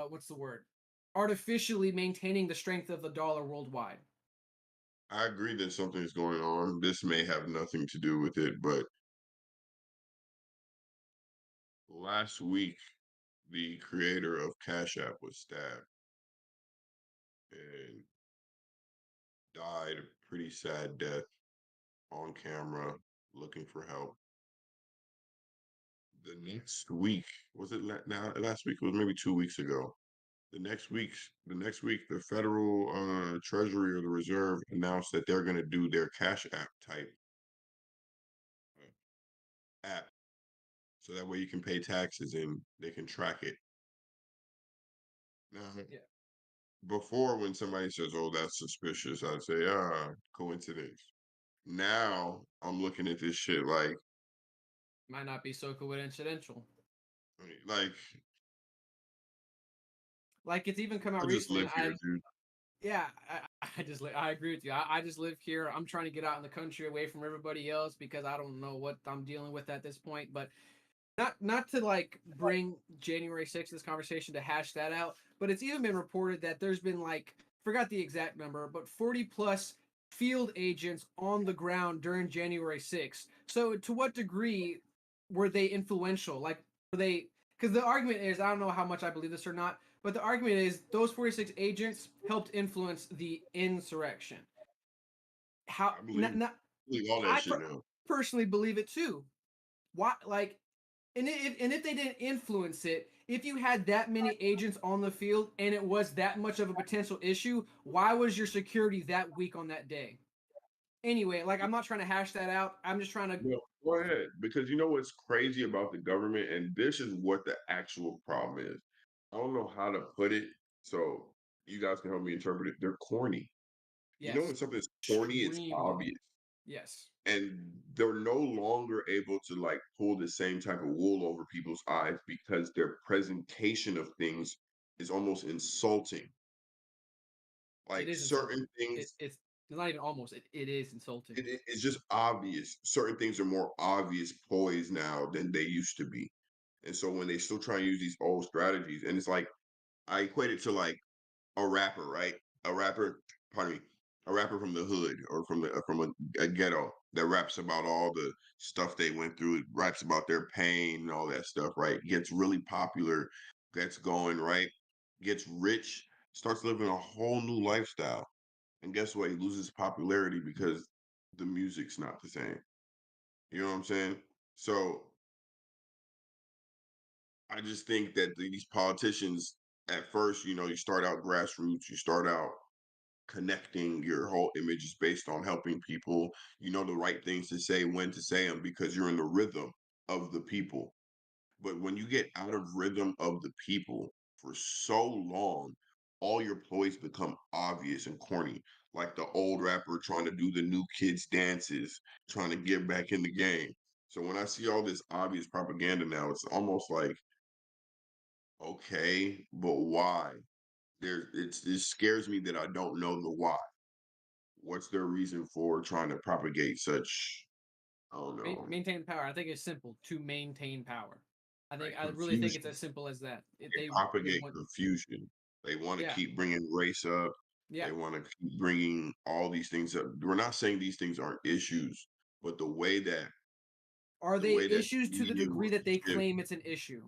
what's the word? Artificially maintaining the strength of the dollar worldwide. I agree that something's going on. This may have nothing to do with it, but last week, the creator of Cash App was stabbed and died a pretty sad death on camera, looking for help. The next week, was it now? Last week, it was maybe 2 weeks ago. The next week, the federal treasury or the reserve announced that they're going to do their Cash App type app, so that way you can pay taxes and they can track it. Now, Yeah. before, when somebody says, "Oh, that's suspicious," I'd say, coincidence. Now I'm looking at this shit like, Might not be so coincidental. Like it's even come out I just recently, live and here, dude. yeah, I agree with you. I just live here. I'm trying to get out in the country away from everybody else because I don't know what I'm dealing with at this point. But not to like bring January 6th this conversation to hash that out, but it's even been reported that there's been like, forgot the exact number, but 40 plus field agents on the ground during January 6th. So to what degree were they influential? Like were they, because the argument is, I don't know how much I believe this or not, but the argument is those 46 agents helped influence the insurrection. How I believe all that I shit now. personally believe it too. Why, like, and if they didn't influence it, if you had that many agents on the field and it was that much of a potential issue, why was your security that weak on that day? Anyway, like I'm not trying to hash that out. I'm just trying to. No, go ahead. Because you know what's crazy about the government, and this is what the actual problem is. I don't know how to put it, so you guys can help me interpret it. They're corny. You know, Yes, when something's corny, it's extremely. obvious. Yes, And they're no longer able to like pull the same type of wool over people's eyes because their presentation of things is almost insulting. it Like is insulting. certain things, It's not even almost. It is insulting. it's just obvious. Certain things are more obvious poised now than they used to be. And so when they still try and use these old strategies, and it's like I equate it to like a rapper, right? A rapper, pardon me, a rapper from the hood or from a ghetto that raps about all the stuff they went through, raps about their pain and all that stuff, right? Gets really popular, gets going, right? Gets rich, starts living a whole new lifestyle. And guess what? He loses popularity because the music's not the same. You know what I'm saying? So I just think that these politicians, at first, you start out grassroots, you start out connecting. Your whole image is based on helping people. You know the right things to say, when to say them, because you're in the rhythm of the people. But when you get out of rhythm of the people for so long, all your ploys become obvious and corny. Like the old rapper trying to do the new kids dances, trying to get back in the game. So when I see all this obvious propaganda now, it's almost like, okay, but why? It scares me that I don't know the why. What's their reason for trying to propagate such, I don't know, Maintain power. I think it's simple to maintain power. like I really think it's confusion? as simple as that. They They propagate want. confusion. They want to Yeah, keep bringing race up. yeah. They want to keep bringing all these things up. We're not saying these things aren't issues, but Are the they way that issues to the media will degree that they shift, claim it's an issue?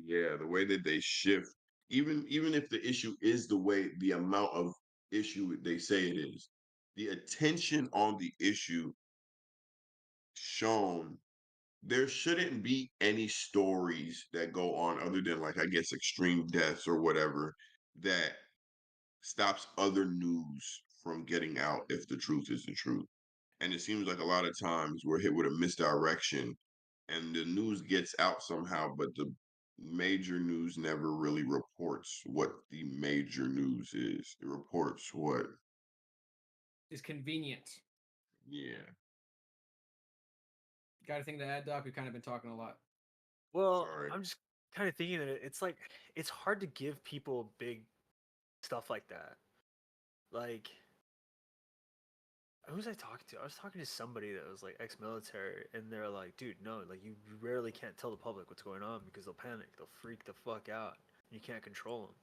yeah, the way that they shift, even if the issue is the amount of issue they say it is, the attention on the issue shown, there shouldn't be any stories that go on other than, like, I guess, extreme deaths or whatever, that stops other news from getting out if the truth is the truth. And it seems like a lot of times we're hit with a misdirection, and the news gets out somehow, but the major news never really reports what the major news is. It reports what, Is convenient. yeah. Got anything to add, Doc? We've kind of been talking a lot. Well, Sorry. I'm just kind of thinking that it's like it's hard to give people big stuff like that. Like, who was I talking to? I was talking to somebody that was like ex-military, and they're like, "Dude, no, like you rarely can't tell the public what's going on because they'll panic, they'll freak the fuck out, and you can't control them.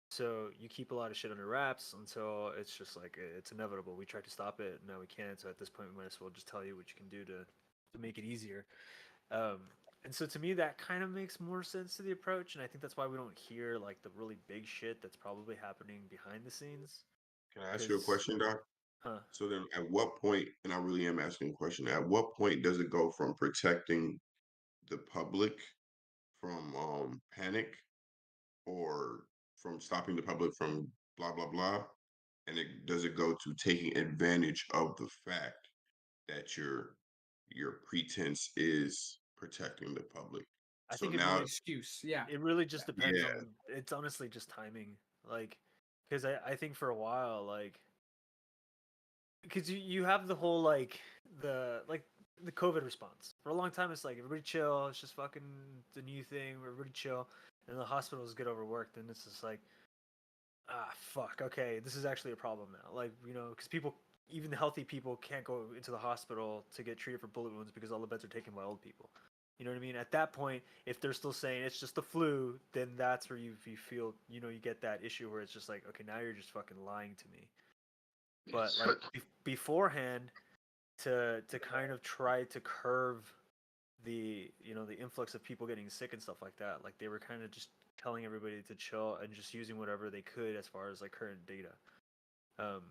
So you keep a lot of shit under wraps until it's just like it's inevitable. We tried to stop it, now we can't. So at this point, we might as well just tell you what you can do to make it easier." Um, and so to me, that kind of makes more sense to the approach, and I think that's why we don't hear like the really big shit that's probably happening behind the scenes. Can I ask you a question, Doc? Huh? So then at what point, and I really am asking a question, at what point does it go from protecting the public from panic or from stopping the public from blah blah blah, and it does it go to taking advantage of the fact that your pretense is protecting the public? I So think it An now, really excuse. Yeah. it really just depends yeah, on. It's honestly just timing, like, because I think for a while, like, because you have the whole the COVID response for a long time. It's like everybody chill. It's just fucking the new thing. Everybody chill, and the hospitals get overworked, and it's just like, fuck. Okay, this is actually a problem now. Like, because people, even the healthy people, can't go into the hospital to get treated for bullet wounds because all the beds are taken by old people. You know what I mean? At that point, if they're still saying it's just the flu, then that's where you feel, you get that issue where it's just like, okay, now you're just fucking lying to me. But like beforehand, to kind of try to curve the influx of people getting sick and stuff like that, like they were kind of just telling everybody to chill and just using whatever they could as far as like current data. Um,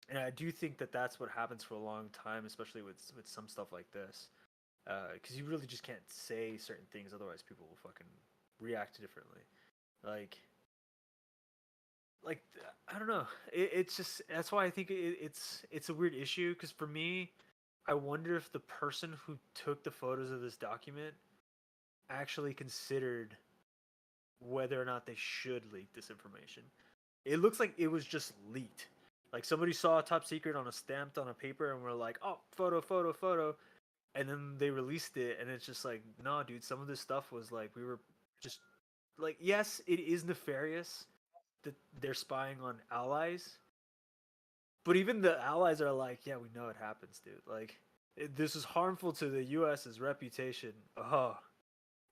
and I do think that that's what happens for a long time, especially with some stuff like this, because you really just can't say certain things, otherwise people will fucking react differently. Like, like I don't know. It's just that's why I think it's a weird issue. Because for me, I wonder if the person who took the photos of this document actually considered whether or not they should leak this information. It looks like it was just leaked. Like somebody saw a top secret on a stamped on a paper and were like, "Oh, photo, photo, photo," and then they released it, and it's just like, "No, dude, some of this stuff was like we were just like, yes, it is nefarious that they're spying on allies, but even the allies are like, yeah, we know it happens, dude. Like, this is harmful to the U.S.'s reputation. Oh,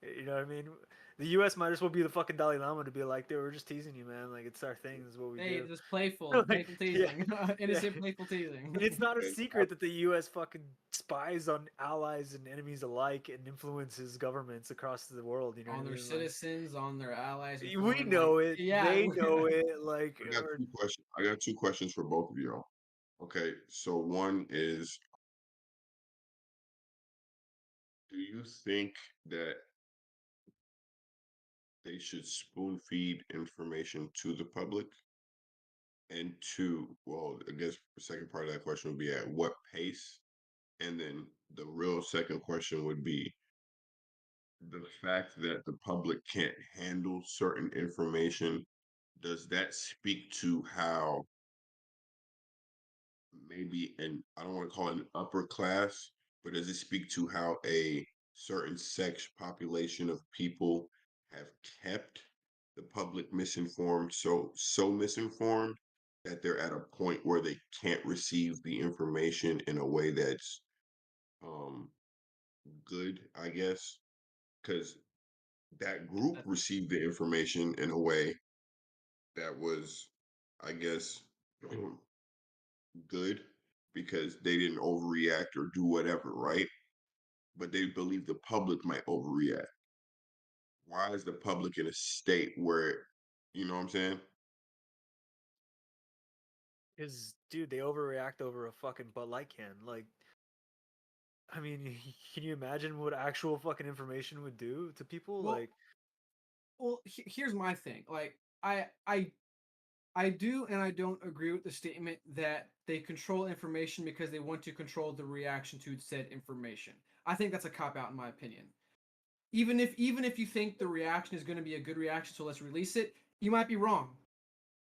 you know what I mean? The U.S. might as well be the fucking Dalai Lama to be like, dude, we're just teasing you, man. Like, it's our thing. This is what we Hey, do. just playful, Like, playful yeah, teasing, yeah. innocent playful teasing. And it's not a secret that the U.S. fucking spies on allies and enemies alike and influences governments across the world. You know what On I their mean? Like, citizens, on their allies in we foreign, know it. yeah. They know it. Like, I got or two questions. I got two questions for both of y'all. Okay, so one is, do you think that they should spoon feed information to the public? And two, well, I guess the second part of that question would be at what pace? And then the real second question would be the fact that the public can't handle certain information. Does that speak to how maybe, and I don't want to call it an upper class, but does it speak to how a certain sex population of people have kept the public misinformed, so misinformed that they're at a point where they can't receive the information in a way that's um good, I guess, because that group received the information in a way that was, I guess, good because they didn't overreact or do whatever, right? But they believe the public might overreact. Why is the public in a state where, you know what I'm saying? because, dude, they overreact over a fucking Bud Light can. Like, I mean, can you imagine what actual fucking information would do to people? Well, Like, here's my thing. Like, I do and I don't agree with the statement that they control information because they want to control the reaction to said information. I think that's a cop out in my opinion. even if you think the reaction is going to be a good reaction, so let's release it, you might be wrong.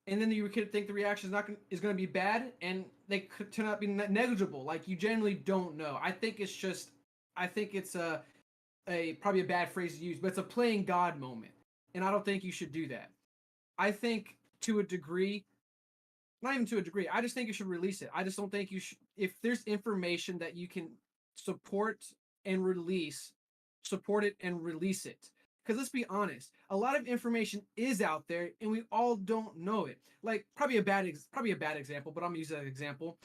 And then you could think the reaction is going to be bad, and they could turn out to be negligible. Like, you generally don't know. I think it's probably a bad phrase to use, but it's a playing God moment, and I don't think you should do that. I think to a degree, not even to a degree, I just think you should release it. I just don't think you should. If there's information that you can support and release, support it and release it. Because let's be honest, a lot of information is out there, and we all don't know it. Like, probably a bad example, but I'm gonna use that example.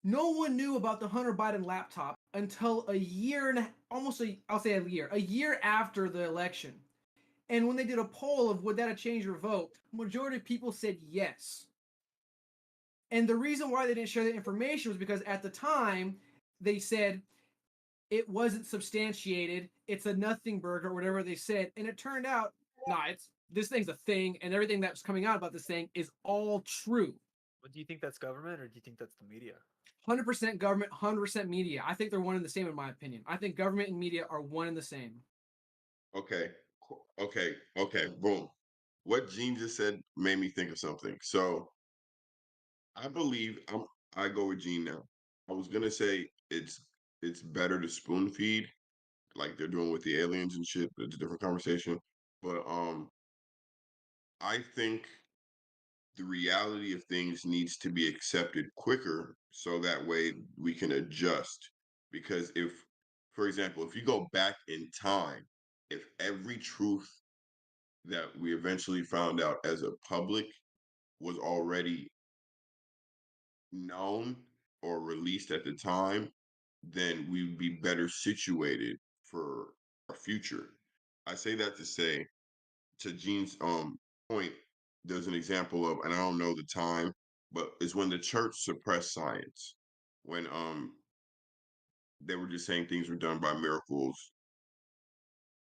No one knew about the Hunter Biden laptop until a year and I'll say a year after the election. And when they did a poll of would that have changed your vote, majority of people said yes. And the reason why they didn't share the information was because at the time they said it wasn't substantiated. It's a nothing burger, or whatever they said. And it turned out, this thing's a thing, and everything that's coming out about this thing is all true. But do you think that's government, or do you think that's the media? 100% government, 100% media. I think they're one and the same, in my opinion. I think government and media are one and the same. Okay. Boom. What Gene just said made me think of something. So I believe I go with Gene now. I was gonna say it's better to spoon feed, like they're doing with the aliens and shit. It's a different conversation. But I think the reality of things needs to be accepted quicker so that way we can adjust. Because if, for example, if you go back in time, if every truth that we eventually found out as a public was already known or released at the time, then we'd be better situated for our future. I say that to say, to Gene's point, there's an example of, and I don't know the time, but it's when the church suppressed science, when they were just saying things were done by miracles.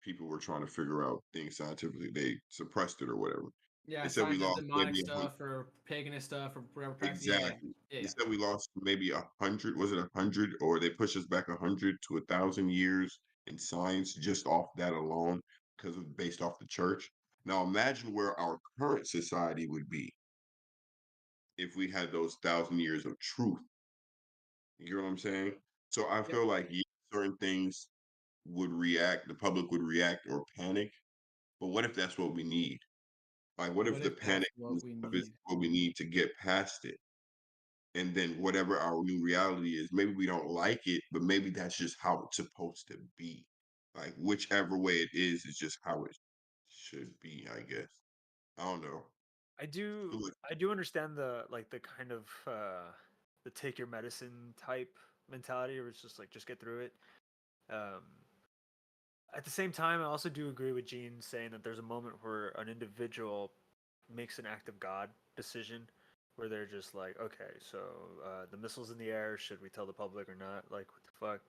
People were trying to figure out things scientifically. They suppressed it or whatever. Yeah, They said we signs of lost demonic maybe stuff or paganist stuff or whatever practice. exactly. Yeah. They said we lost maybe 100. Was it 100, or they pushed us back 100 to 1,000 years in science just off that alone because of based off the church. Now imagine where our current society would be if we had those 1,000 years of truth. You get what I'm saying? So I Yep. feel like certain things the public would react or panic. But what if that's what we need? Like, what if What the if that's panic what and we stuff is need? what we need to get past it? And then whatever our new reality is, maybe we don't like it, but maybe that's just how it's supposed to be. Like, whichever way it is just how it should be, I guess. I don't know. I do Feel like- I do understand the kind of the take your medicine type mentality, where it's just like just get through it. Um, at the same time, I also do agree with Gene saying that there's a moment where an individual makes an act of God decision, where they're just like, okay, so the missiles in the air, should we tell the public or not? Like, what the fuck?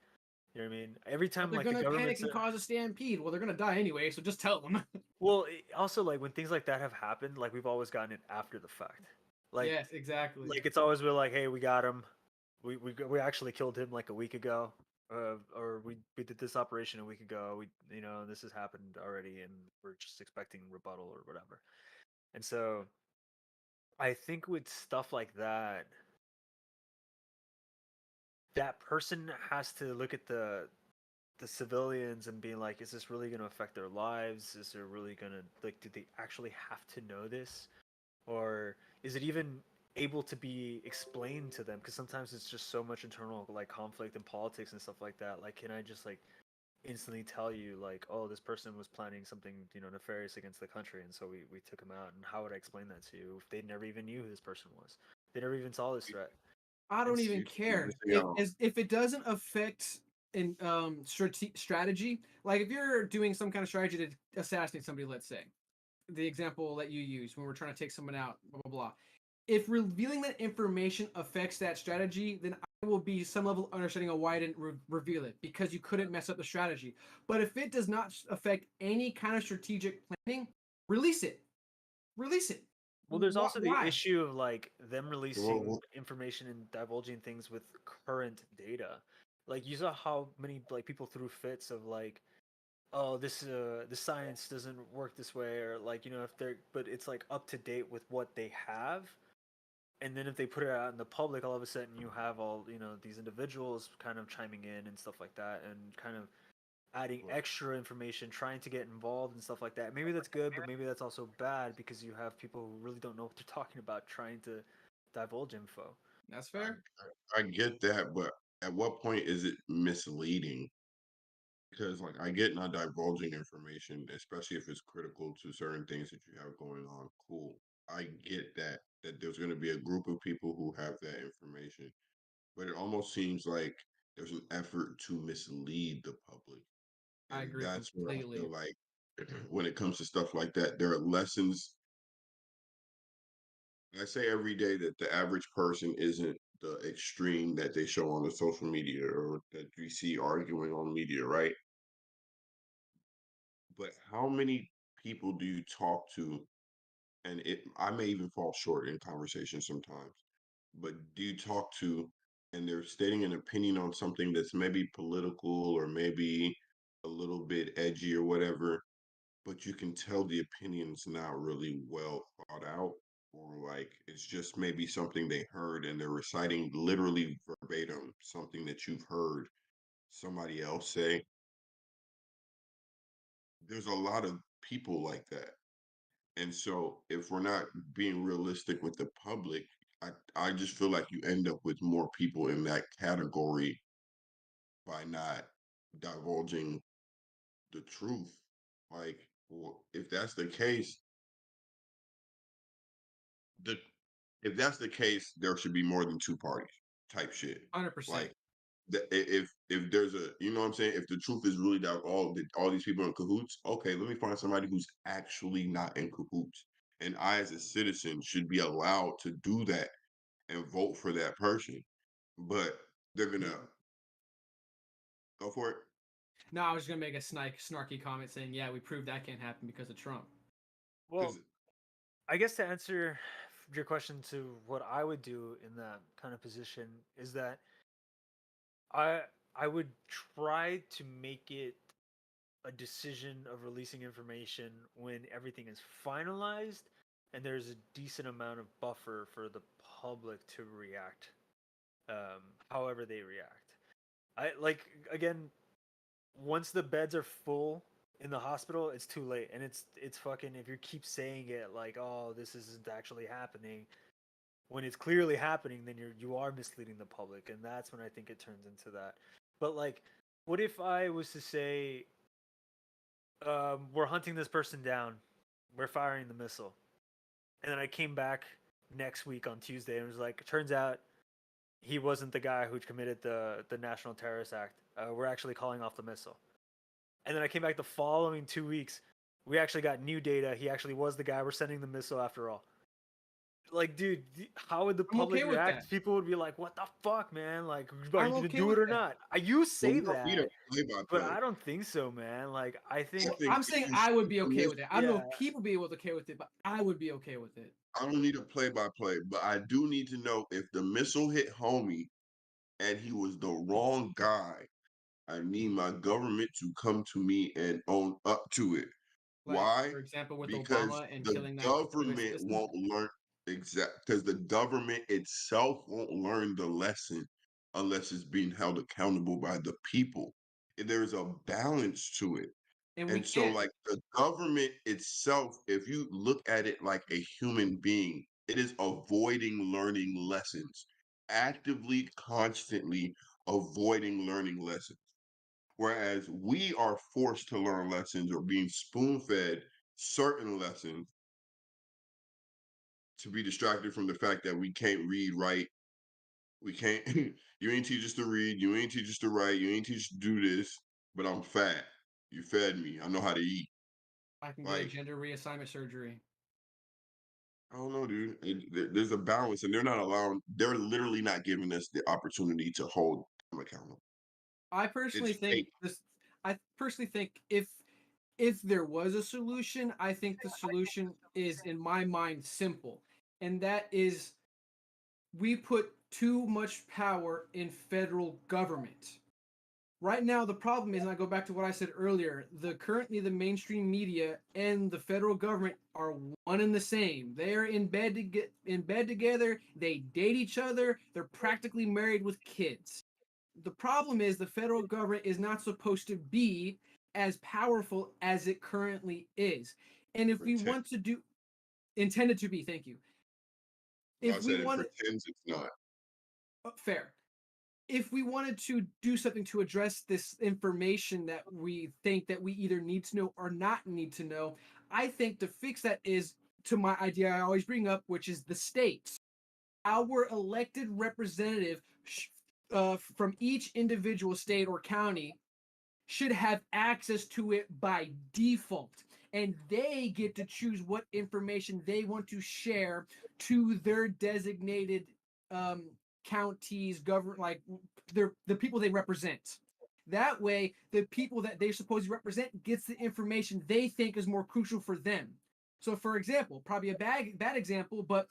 You know what I mean? Every But time they're like the gonna panic government's and cause a stampede. Well, they're gonna die anyway, so just tell them. well, also like when things like that have happened, like we've always gotten it after the fact. Like, yes, exactly. it's always been like, hey, we got him. We actually killed him like a week ago, or we did this operation a week ago. This has happened already, and we're just expecting rebuttal or whatever. And so, I think with stuff like that, that person has to look at the civilians and be like, is this really going to affect their lives? Is there really going to do they actually have to know this, or is it even able to be explained to them? Because sometimes it's just so much internal like conflict and politics and stuff like that. Like, can I just like instantly tell you like, oh, this person was planning something nefarious against the country, and so we took him out? And how would I explain that to you if they never even knew who this person was? They never even saw this threat. I don't It's- even care if it doesn't affect in strategy. Like, if you're doing some kind of strategy to assassinate somebody, let's say the example that you use when we're trying to take someone out, blah blah blah. If revealing that information affects that strategy, then I will be some level of understanding of why I didn't reveal it, because you couldn't mess up the strategy. But if it does not affect any kind of strategic planning, release it. Release it. Well, there's also the Why? issue of like them releasing Well, information and divulging things with current data. Like, you saw how many like people threw fits of like oh, the science doesn't work this way, or like, if they're, but it's like up to date with what they have. And then if they put it out in the public, all of a sudden you have all, these individuals kind of chiming in and stuff like that, and kind of adding But extra information, trying to get involved and stuff like that. Maybe that's good, but maybe that's also bad because you have people who really don't know what they're talking about trying to divulge info. That's I, fair. I get that, but at what point is it misleading? Because like I get not divulging information, especially if it's critical to certain things that you have going on. Cool. I get that there's going to be a group of people who have that information, but it almost seems like there's an effort to mislead the public. I And agree that's where I completely. feel like when it comes to stuff like that, there are lessons. I say every day that the average person isn't the extreme that they show on the social media or that we see arguing on media, right? But how many people do you talk to? And I may even fall short in conversation sometimes, but do you talk to and they're stating an opinion on something that's maybe political or maybe a little bit edgy or whatever, but you can tell the opinion's not really well thought out, or like it's just maybe something they heard and they're reciting literally verbatim something that you've heard somebody else say. There's a lot of people like that. And so if we're not being realistic with the public, I just feel like you end up with more people in that category by not divulging the truth. Like, well, if that's the case, the if that's the case, there should be more than two parties type shit. 100%. Like if there's a you know what I'm saying, if the truth is really that all these people are in cahoots, okay, let me find somebody who's actually not in cahoots. And I as a citizen should be allowed to do that and vote for that person. But they're gonna go for it. No, I was gonna make a snarky comment saying, "Yeah, we proved that can't happen because of Trump." Well, Because I guess to answer your question to what I would do in that kind of position is that I I would try to make it a decision of releasing information when everything is finalized and there's a decent amount of buffer for the public to react, however they react. I like again once the beds are full in the hospital, it's too late, and it's fucking if you keep saying it like, oh, this isn't actually happening, when it's clearly happening, then you are misleading the public, and that's when I think it turns into that. But like, what if I was to say, we're hunting this person down, we're firing the missile, and then I came back next week on Tuesday and was like, it turns out he wasn't the guy who committed the National Terrorist Act. We're actually calling off the missile. And then I came back the following 2 weeks. We actually got new data. He actually was the guy. We're sending the missile after all. Like, dude, how would the I'm okay public with that. react? People would be like, "What the fuck, man? Like, are I'm you gonna okay do it with or that. not?" You well, say we don't need a that, play by but play. I don't think so, man. Like, I I think, think I'm if saying you I would shoot be the okay with it. I don't know yeah, if people be able to okay with it, but I would be okay with it. I don't need a play by play, but I do need to know if the missile hit homie and he was the wrong guy. I need my government to come to me and own up to it. Like, Why? for example, with Because Obama and the killing that U.S. government citizen. won't learn because the government itself won't learn the lesson unless it's being held accountable by the people. And there's a balance to it. And we And so, can't. like the government itself, if you look at it like a human being, it is avoiding learning lessons, actively, constantly avoiding learning lessons. Whereas we are forced to learn lessons or being spoon fed certain lessons to be distracted from the fact that we can't read, write. We can't, you ain't teach us to read, you ain't teach us to write, you ain't teach us to do this, but I'm fat. You fed me. I know how to eat. I can get Like, gender reassignment surgery. I don't know, dude. There's a balance, and they're not allowing, they're literally not giving us the opportunity to hold them accountable. I personally It's think fake. this. I personally think if there was a solution, I think the solution is in my mind simple, and that is we put too much power in federal government. Right now, the problem is, and I go back to what I said earlier, currently the mainstream media and the federal government are one and the same. They're in bed to get in bed together. They date each other. They're practically married with kids. The problem is the federal government is not supposed to be as powerful as it currently is. And if we want to do intended to be, thank you. I If we said it want pretends it's not. fair. If we wanted to do something to address this information that we think that we either need to know or not need to know, I think the fix that is to my idea I always bring up, which is the states. Our elected representative from each individual state or county should have access to it by default. And they get to choose what information they want to share to their designated um, counties, government, like the people they represent. That way, the people that they supposedly represent gets the information they think is more crucial for them. So, for example, probably a bad example, but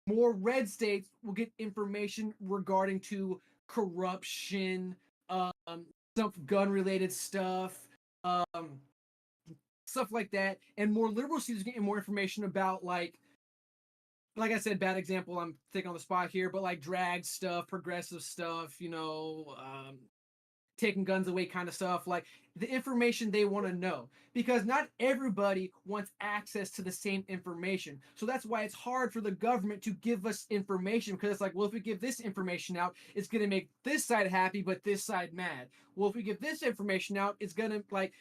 more red states will get information regarding to corruption, some gun related stuff, um, stuff like that, and more liberal states getting more information about like I said, bad example. I'm thinking on the spot here, but like drag stuff, progressive stuff, taking guns away kind of stuff, like the information they want to know, because not everybody wants access to the same information. So that's why it's hard for the government to give us information, because it's like, well, if we give this information out, it's going to make this side happy but this side mad. Well, if we give this information out, it's going to like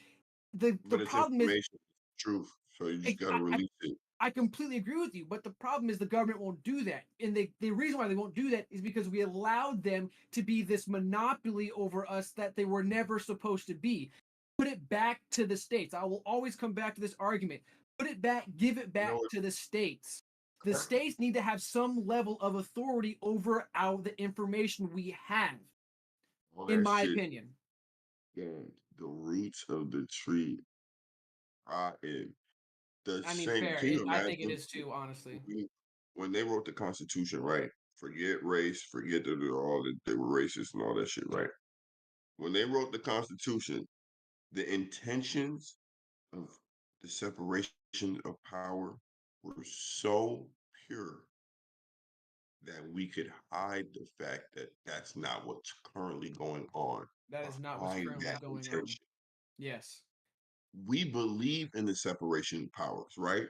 the But it's problem is information, it's truth. So you just gotta I, release it. I completely agree with you, but the problem is the government won't do that. And the reason why they won't do that is because we allowed them to be this monopoly over us that they were never supposed to be. Put it back to the states. I will always come back to this argument. Put it back, give it You know back what? to the states. The states need to have some level of authority over the information we have, All in that my shit, opinion. and the roots of the tree are in the I mean, same. fair. Can you I think it imagine is too, honestly. when they wrote the Constitution, right? Forget race, forget that they were racist and all that shit, right? When they wrote the Constitution, the intentions of the separation of power were so pure that we could hide the fact that that's not what's currently going on That is not what's behind currently that going on. intention. Yes. We believe in the separation of powers, right?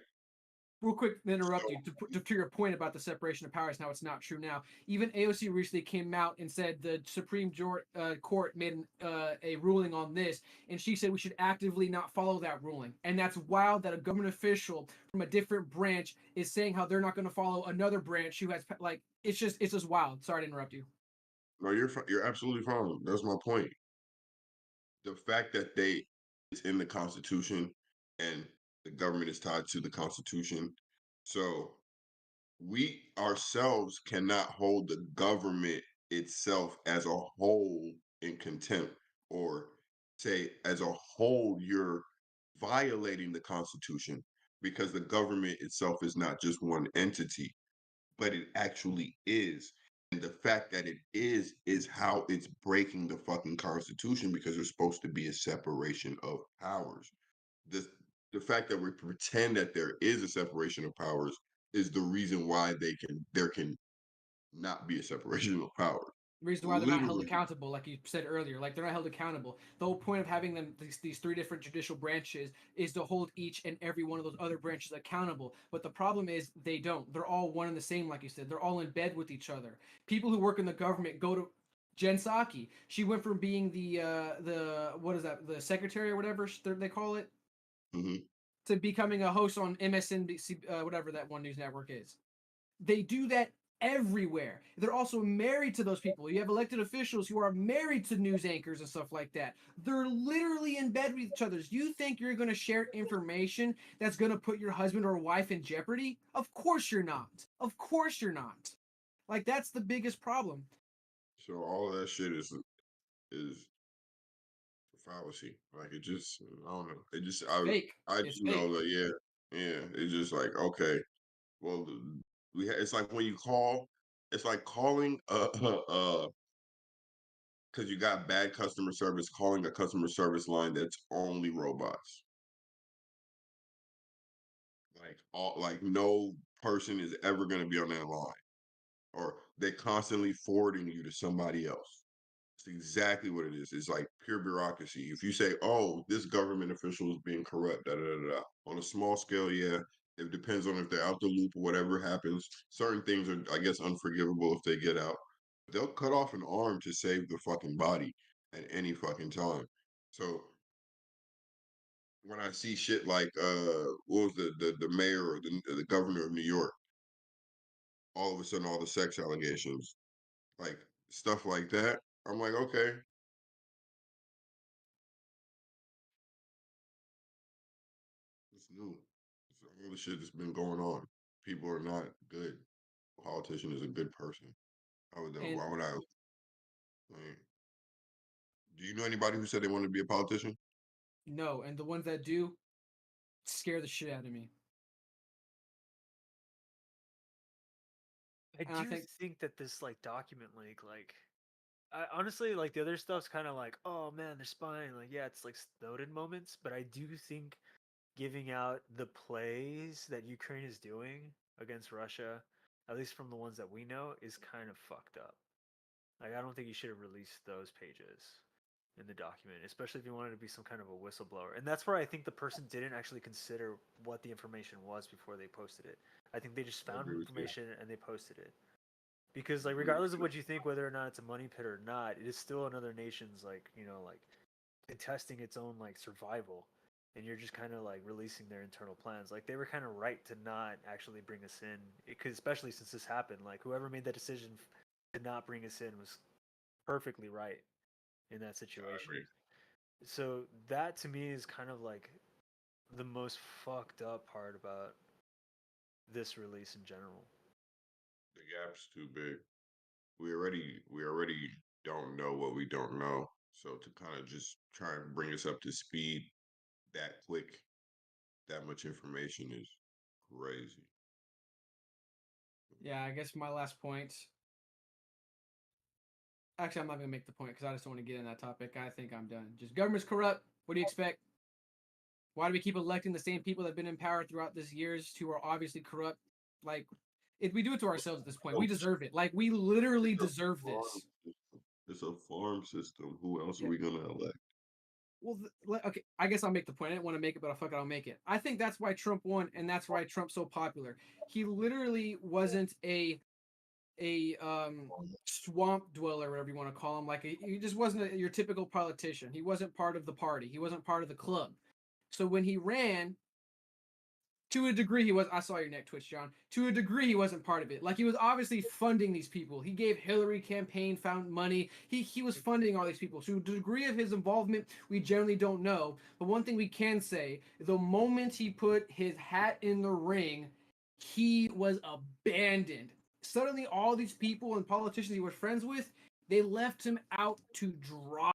Real quick to interrupt So you to your point about the separation of powers. Now it's not true. Now even AOC recently came out and said the Supreme Court made a ruling on this, and she said we should actively not follow that ruling. And that's wild that a government official from a different branch is saying how they're not going to follow another branch who has like it's just wild. Sorry to interrupt you. no, you're absolutely fine. That's my point. The fact that they it's in the Constitution and the government is tied to the Constitution. So we ourselves cannot hold the government itself as a whole in contempt or say as a whole you're violating the Constitution because the government itself is not just one entity, but it actually is. And the fact that it is how it's breaking the fucking Constitution because there's supposed to be a separation of powers. The the fact that we pretend that there is a separation of powers is the reason why there can not be a separation of powers. Reason why they're not held Literally, accountable, like you said earlier, like they're not held accountable. The whole point of having them these three different judicial branches is to hold each and every one of those other branches accountable. But the problem is they don't. They're all one and the same, like you said. They're all in bed with each other. People who work in the government go to Jen Psaki. She went from being the what is that, the secretary or whatever they call it, mhm. to becoming a host on MSNBC, whatever that one news network is. They do that everywhere. They're also married to those people. You have elected officials who are married to news anchors and stuff like that. They're literally in bed with each other. Do you think you're going to share information that's going to put your husband or wife in jeopardy? Of course you're not. Of course you're not. Like that's the biggest problem. So all of that shit is a fallacy. Like it just I don't know. It just Fake. I It's just know fake. that yeah. It's just like okay. Well, it's like when you call. It's like calling because you got bad customer service calling a customer service line that's only robots. Like no person is ever going to be on that line, or they're constantly forwarding you to somebody else. It's exactly what it is. It's like pure bureaucracy. If you say, "Oh, this government official is being corrupt," da da da da. On a small scale, yeah, it depends on if they're out the loop or whatever happens. Certain things are, I guess, unforgivable if they get out. They'll cut off an arm to save the fucking body at any fucking time. So when I see shit like what was the mayor or the governor of New York, all of a sudden all the sex allegations, like stuff like that, I'm like, okay, it's new. It's all the shit that's been going on. People are not good. A politician is a good person. And Why would I? Like, do you know anybody who said they wanted to be a politician? no, and the ones that do scare the shit out of me. I And I do think think that this like document leak, like, I honestly like the other stuff's kind of like, oh man, they're spying. Like, yeah, it's like Snowden moments, but I do think giving out the plays that Ukraine is doing against Russia, at least from the ones that we know, is kind of fucked up. Like, I don't think you should have released those pages in the document, especially if you wanted to be some kind of a whistleblower. And that's where I think the person didn't actually consider what the information was before they posted it. I think they just I found agree with you. information and they posted it. Because I like agree with regardless of you. what you think whether or not it's a money pit or not, it is still another nation's like, like contesting its own like survival. And you're just kind of like releasing their internal plans. Like they were kind of right to not actually bring us in, because especially since this happened, like whoever made that decision to not bring us in was perfectly right in that I situation. agree. So that to me is kind of like the most fucked up part about this release in general. The gap's too big. We already don't know what we don't know. So to kind of just try and bring us up to speed that quick, that much information is crazy. yeah, I guess my last point. Actually, I'm not gonna make the point because I just don't want to get in that topic. I think I'm done. Just government's corrupt. What do you expect? Why do we keep electing the same people that have been in power throughout this years who are obviously corrupt? Like, if we do it to ourselves at this point, we deserve it. Like, we literally It's a deserve farm this. system. It's a farm system. Who else are Yeah. we gonna elect? Well, okay. I guess I'll make the point. I didn't want to make it, but fuck it, I'll make it. I think that's why Trump won, and that's why Trump's so popular. He literally wasn't a swamp dweller, whatever you want to call him. Like he just wasn't your typical politician. He wasn't part of the party. He wasn't part of the club. So when he ran, to a degree, he was. I saw your neck twitch, John. To a degree, he wasn't part of it. Like he was obviously funding these people. He gave Hillary campaign found money. He was funding all these people. So the degree of his involvement, we generally don't know. But one thing we can say: the moment he put his hat in the ring, he was abandoned. Suddenly, all these people and politicians he was friends with, they left him out to dry.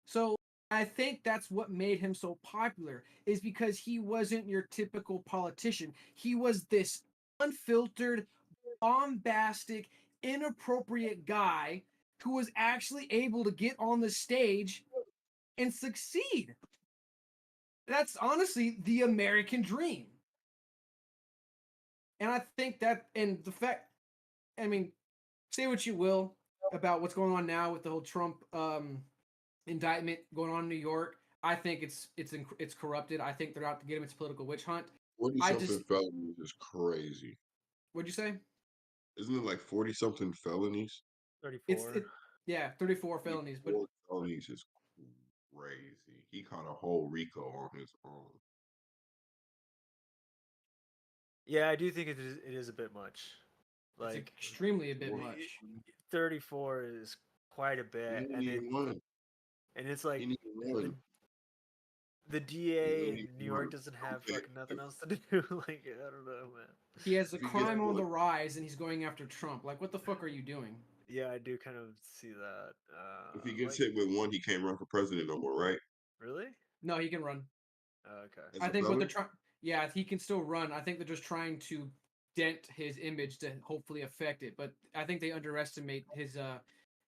So I think that's what made him so popular is because he wasn't your typical politician. He was this unfiltered, bombastic, inappropriate guy who was actually able to get on the stage and succeed. That's honestly the American dream. And I think that, and the fact, I mean, say what you will about what's going on now with the whole Trump indictment going on in New York. I think it's corrupted. I think they're out to get him. It's a political witch hunt. 40 I something just felonies is crazy. What'd you say? Isn't it like 40 something felonies? 34. Yeah, 34 felonies. But 34 felonies is crazy. He caught a whole RICO on his own. Yeah, I do think it is a bit much. it's Like extremely a bit w- much. 34 is quite a He bit, didn't even run. and it's He like didn't even the run. the He DA didn't in New even York run. doesn't have Okay. fucking nothing else to do. Like I don't know, man. He has a If he gets crime on the one, rise and he's going after Trump. Like, what the fuck are you doing? Yeah, I do kind of see that. if he gets Like hit with one, he can't run for president no more, right? really? No, he can run. Okay. As I a think what they're felon? trying, yeah, he can still run. I think they're just trying to dent his image to hopefully affect it. But I think they underestimate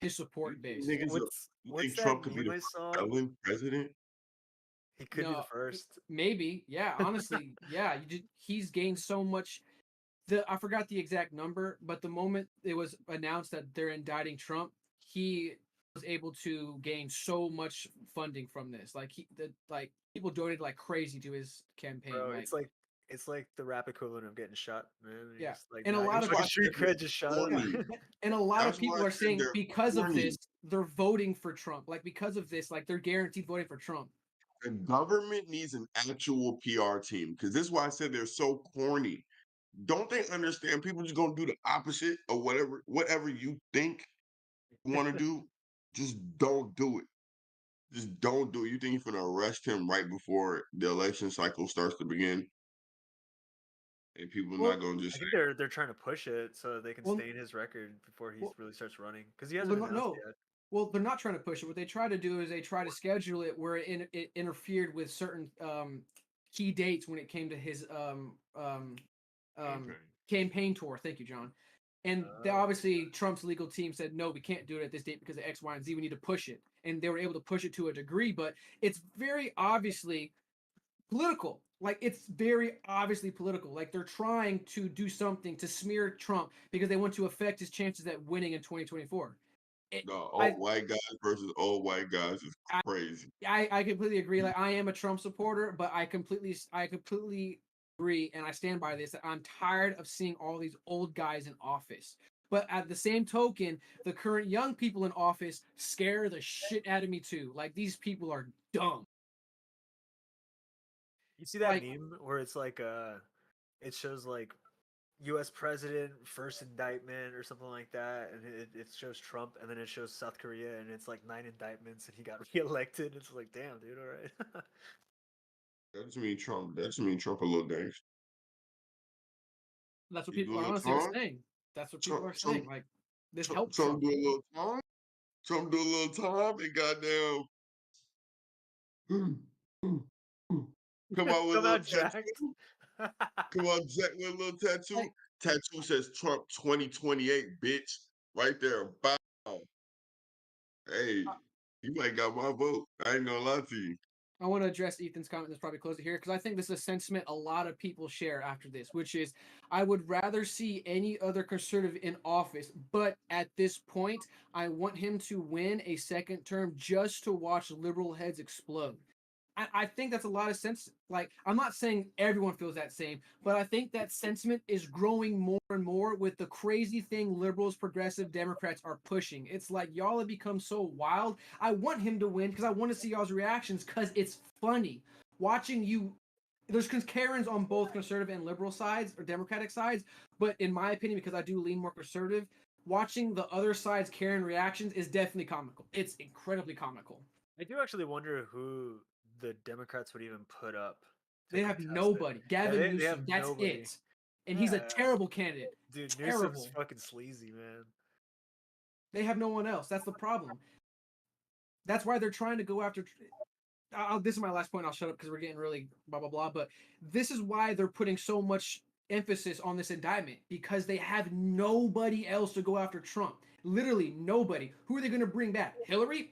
his support base. Niggas, you What's think that Trump could be meme the I saw? felon president? He could be the No, first. maybe. Yeah, honestly, yeah. He's gained so much. I forgot the exact number, but the moment it was announced that they're indicting Trump, he was able to gain so much funding from this. Like people donated like crazy to his campaign. Bro, Like it's like the rap equivalent of getting shot, man. You're yeah, just like, and a nah, your lot of fucking why I street said cred just shot up. yeah, corny. and a lot of That's why people I are said saying they're because of corny. this, they're voting for Trump. Like because of this, like they're guaranteed voting for Trump. The government needs an actual PR team because this is why I said they're so corny. Don't they understand people just gonna do the opposite of whatever you think you want to do? Just don't do it. Just don't do it. You think you're gonna arrest him right before the election cycle starts to begin, and people Well, not gonna just I say, think they're trying to push it so they can well, stain his record before he well, really starts running because he well, hasn't they're not, announced no. yet. Well, they're not trying to push it. What they try to do is they try to schedule it where it interfered with certain key dates when it came to his campaign. campaign tour. Thank you, John. And obviously Trump's legal team said no, we can't do it at this date because of X, Y, and Z. We need to push it, and they were able to push it to a degree. But it's very obviously political. Like it's very obviously political. Like they're trying to do something to smear Trump because they want to affect his chances at winning in 2024. The I, old white guys versus old white guys is crazy. I completely agree. Like I am a Trump supporter, but I completely agree, and I stand by this. That I'm tired of seeing all these old guys in office. But at the same token, the current young people in office scare the shit out of me too. Like these people are dumb. You see that Like meme where it's like it shows like U.S. president first indictment or something like that, and it shows Trump, and then it shows South Korea, and it's like 9 indictments, and he got reelected. It's like, damn, dude, all right. That doesn't mean Trump. That doesn't mean Trump a little gangster. that's what He do a people little honestly are time. saying. That's what people Trump, are saying. Trump, Like this Trump, helped Trump Trump. do a little time. Trump do a little time and goddamn come out with a Come little out jacked. tattoo. Come on, Jack with a little tattoo. Like Tattoo says Trump 2028, bitch. Right there. Bow. Hey, you might got my vote. I ain't gonna lie to you. I want to address Ethan's comment that's probably close to here because I think this is a sentiment a lot of people share after this, which is I would rather see any other conservative in office, but at this point, I want him to win a second term just to watch liberal heads explode. I think that's a lot of sense. Like, I'm not saying everyone feels that same, but I think that sentiment is growing more and more with the crazy thing liberals, progressive Democrats are pushing. It's like y'all have become so wild. I want him to win because I want to see y'all's reactions because it's funny watching you. There's Karens on both conservative and liberal sides or Democratic sides, but in my opinion, because I do lean more conservative, watching the other side's Karen reactions is definitely comical. It's incredibly comical. I do actually wonder who the Democrats would even put up to They have contest it. nobody. Yeah, Gavin they have Newsom. That's nobody. it. And he's a Yeah, terrible candidate. dude, Newsom's Terrible. fucking sleazy, man. They have no one else. That's the problem. That's why they're trying to go after. This is my last point. I'll shut up because we're getting really blah blah blah. But this is why they're putting so much emphasis on this indictment because they have nobody else to go after Trump. Literally nobody. Who are they going to bring back? Hillary,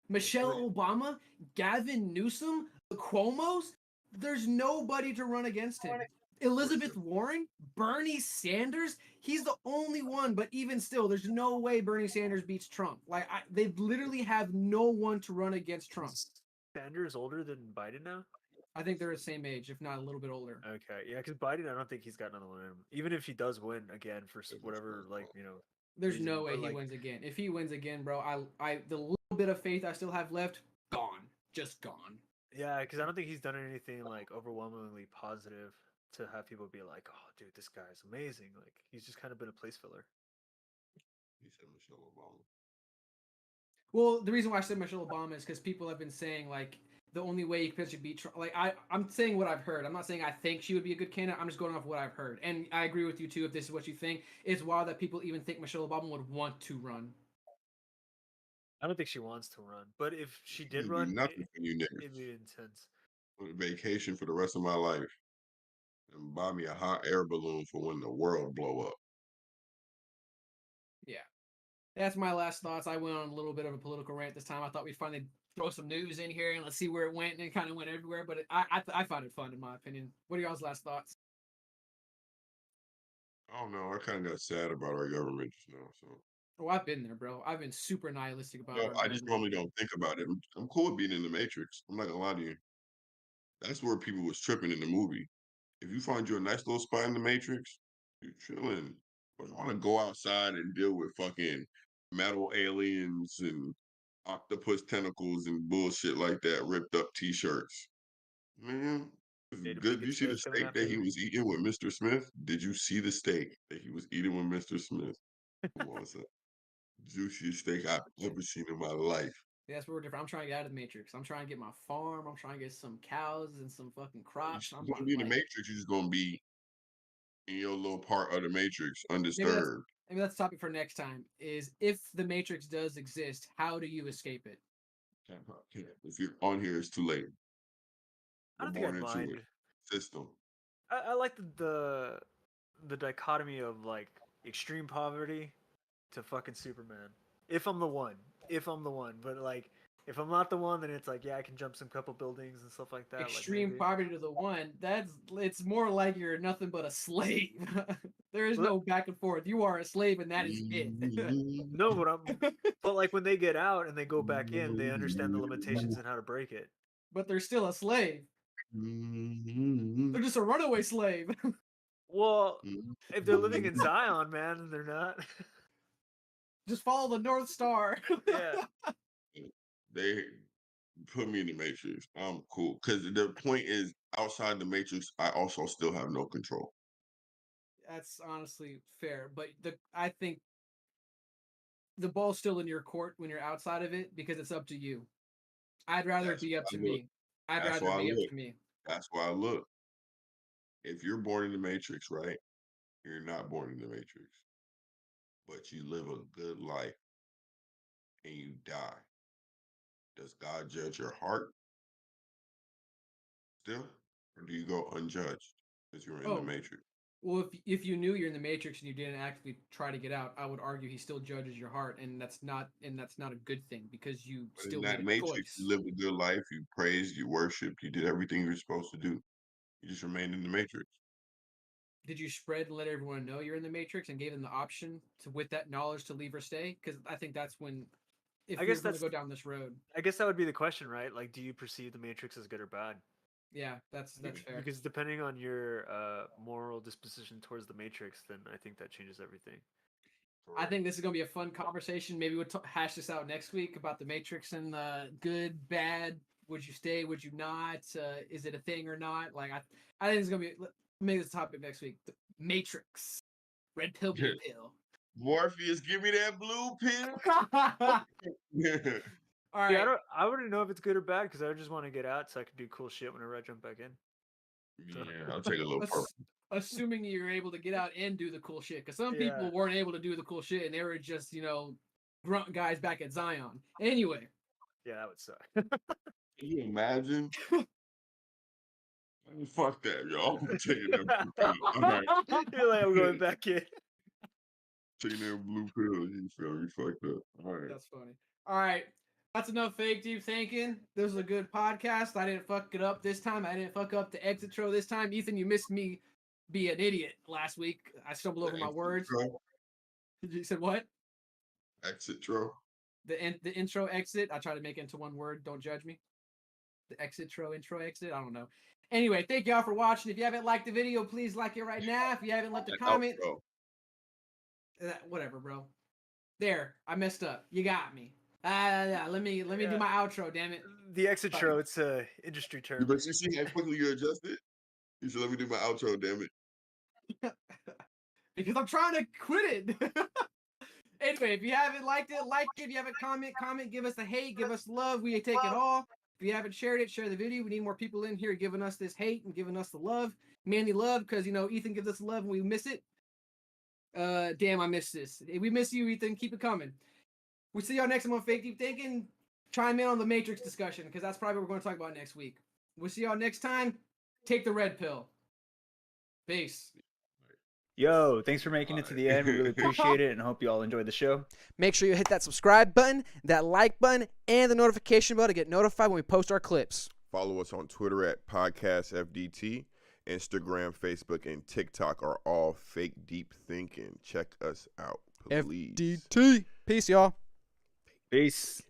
Michelle Obama, Gavin Newsom, the Cuomo's. There's nobody to run against him. Elizabeth Warren, Bernie Sanders, he's the only one, but even still, there's no way Bernie Sanders beats Trump. Like, they literally have no one to run against Trump. Is Sanders older than Biden now? I think they're the same age, if not a little bit older. Okay, yeah, because Biden, I don't think he's got another one in him. Even if he does win again for whatever, like, There's reason, no way but, he like, wins again. If he wins again, bro, I the little bit of faith I still have left, gone. Just gone. yeah, because I don't think he's done anything like overwhelmingly positive to have people be like, "Oh, dude, this guy's amazing." Like, he's just kind of been a place filler. He said Michelle Obama. Well, the reason why I said Michelle Obama is because people have been saying like the only way you could potentially beat Trump. Like I'm saying what I've heard. I'm not saying I think she would be a good candidate. I'm just going off what I've heard, and I agree with you too. If this is what you think, it's wild that people even think Michelle Obama would want to run. I don't think she wants to run, but if she did Do run, nothing for you niggas. it'd be intense. On a vacation for the rest of my life and buy me a hot air balloon for when the world blow up. Yeah. That's my last thoughts. I went on a little bit of a political rant this time. I thought we'd finally throw some news in here and let's see where it went, and it kind of went everywhere. But I found it fun, in my opinion. What are y'all's last thoughts? I don't know. I kind of got sad about our government just now. So Oh, I've been there, bro. I've been super nihilistic about no, our I just government. normally don't think about it. I'm cool with being in the Matrix. I'm not gonna lie to you. That's where people was tripping in the movie. If you find you a nice little spot in the Matrix, you're chilling. But I want to go outside and deal with fucking metal aliens and octopus tentacles and bullshit like that, ripped up t-shirts. Man, it's Jada good. Pinkett You see the Smith coming steak after that he you. was eating with Mr. Smith? Did you see the steak that he was eating with Mr. Smith? Come on, son. Juiciest steak I've ever seen in my life. Yeah, that's where we're different. I'm trying to get out of the Matrix. I'm trying to get my farm. I'm trying to get some cows and some fucking You're crops. I'm gonna be in the like, Matrix, you're just gonna be in your little part of the Matrix, maybe that's undisturbed. maybe that's the topic for next time. Is if the Matrix does exist, how do you escape it? If you're on here, it's too late. I You're don't think born I'd into mind. it. System. I like the dichotomy of like extreme poverty to fucking Superman. If I'm the one, but like if I'm not the one, then it's like yeah, I can jump some couple buildings and stuff like that. Extreme Like maybe. poverty to the one. It's more like you're nothing but a slave. There is Well, no back and forth. You are a slave, and that is it. no, but like when they get out and they go back in, they understand the limitations and how to break it. But they're still a slave. They're just a runaway slave. Well, if they're living in Zion, man, then they're not. Just follow the North Star. Yeah. They put me in the Matrix. I'm cool. Because the point is, outside the Matrix, I also still have no control. That's honestly fair, but I think the ball's still in your court when you're outside of it because it's up to you. I'd rather it That's be up why I to look. me. I'd That's rather why it I be up look. to me. That's why I look. If you're born in the Matrix, right? You're not born in the Matrix, but you live a good life and you die. Does God judge your heart still? Or do you go unjudged because you're in the Oh, Matrix? well, if you knew you're in the Matrix and you didn't actively try to get out, I would argue he still judges your heart, and that's not a good thing because you But in still made that a Matrix, you choice. lived a good life, you praised, you worshiped, you did everything you were supposed to do. You just remained in the Matrix. Did you spread and let everyone know you're in the Matrix and gave them the option to, with that knowledge, to leave or stay? Because I think that's when, if I we're guess going to that's go down this road, I guess that would be the question, right? Like, do you perceive the Matrix as good or bad? yeah, that's fair. Because depending on your moral disposition towards the Matrix, then I think that changes everything. I think this is going to be a fun conversation. Maybe we'll hash this out next week about the Matrix and good, bad. Would you stay? Would you not? Is it a thing or not? Like, I think it's going to be, maybe this topic next week. The Matrix. Red pill, blue pill. Morpheus, give me that blue pill. All right. Yeah, I wouldn't know if it's good or bad because I would just want to get out so I could do cool shit whenever I jump back in. Yeah, I'll take a little part. Assuming you're able to get out and do the cool shit, because some Yeah. people weren't able to do the cool shit and they were just grunt guys back at Zion. Anyway, Yeah, that would suck. Can you imagine? Fuck that, y'all. I'm taking that blue pill. All right. You're like, I'm going back in. Taking that blue pill. You feel me? Fucked up. All right. that's funny. All right, that's enough fake deep thinking. This was a good podcast. I didn't fuck it up this time. I didn't fuck up the exit tro this time. Ethan, you missed me be an idiot last week. I stumbled over my words. You said what? Exit tro. The intro exit. I try to make it into one word. Don't judge me. The exit intro exit. I don't know. Anyway, thank y'all for watching. If you haven't liked the video, please like it right now. If you haven't left a comment, whatever, bro. There, I messed up. You got me. Let me do my outro. Damn it. The exit tro, it's a industry term. But you see how quickly you adjusted? You should let me do my outro, damn it. Because I'm trying to quit it. Anyway, if you haven't liked it, like it. If you haven't comment, give us a hate, give us love. We take it all. If you haven't shared it, share the video. We need more people in here giving us this hate and giving us the love. Manly love, because Ethan gives us love and we miss it. Damn, I missed this. We miss you, Ethan. Keep it coming. We'll see y'all next time on Fake Deep Thinking. Chime in on the Matrix discussion, because that's probably what we're going to talk about next week. We'll see y'all next time. Take the red pill. Peace. Yo, thanks for making it to the end. We really appreciate it and hope you all enjoyed the show. Make sure you hit that subscribe button, that like button, and the notification bell to get notified when we post our clips. Follow us on Twitter at PodcastFDT. Instagram, Facebook, and TikTok are all fake deep thinking. Check us out, please. FDT. Peace, y'all. Peace.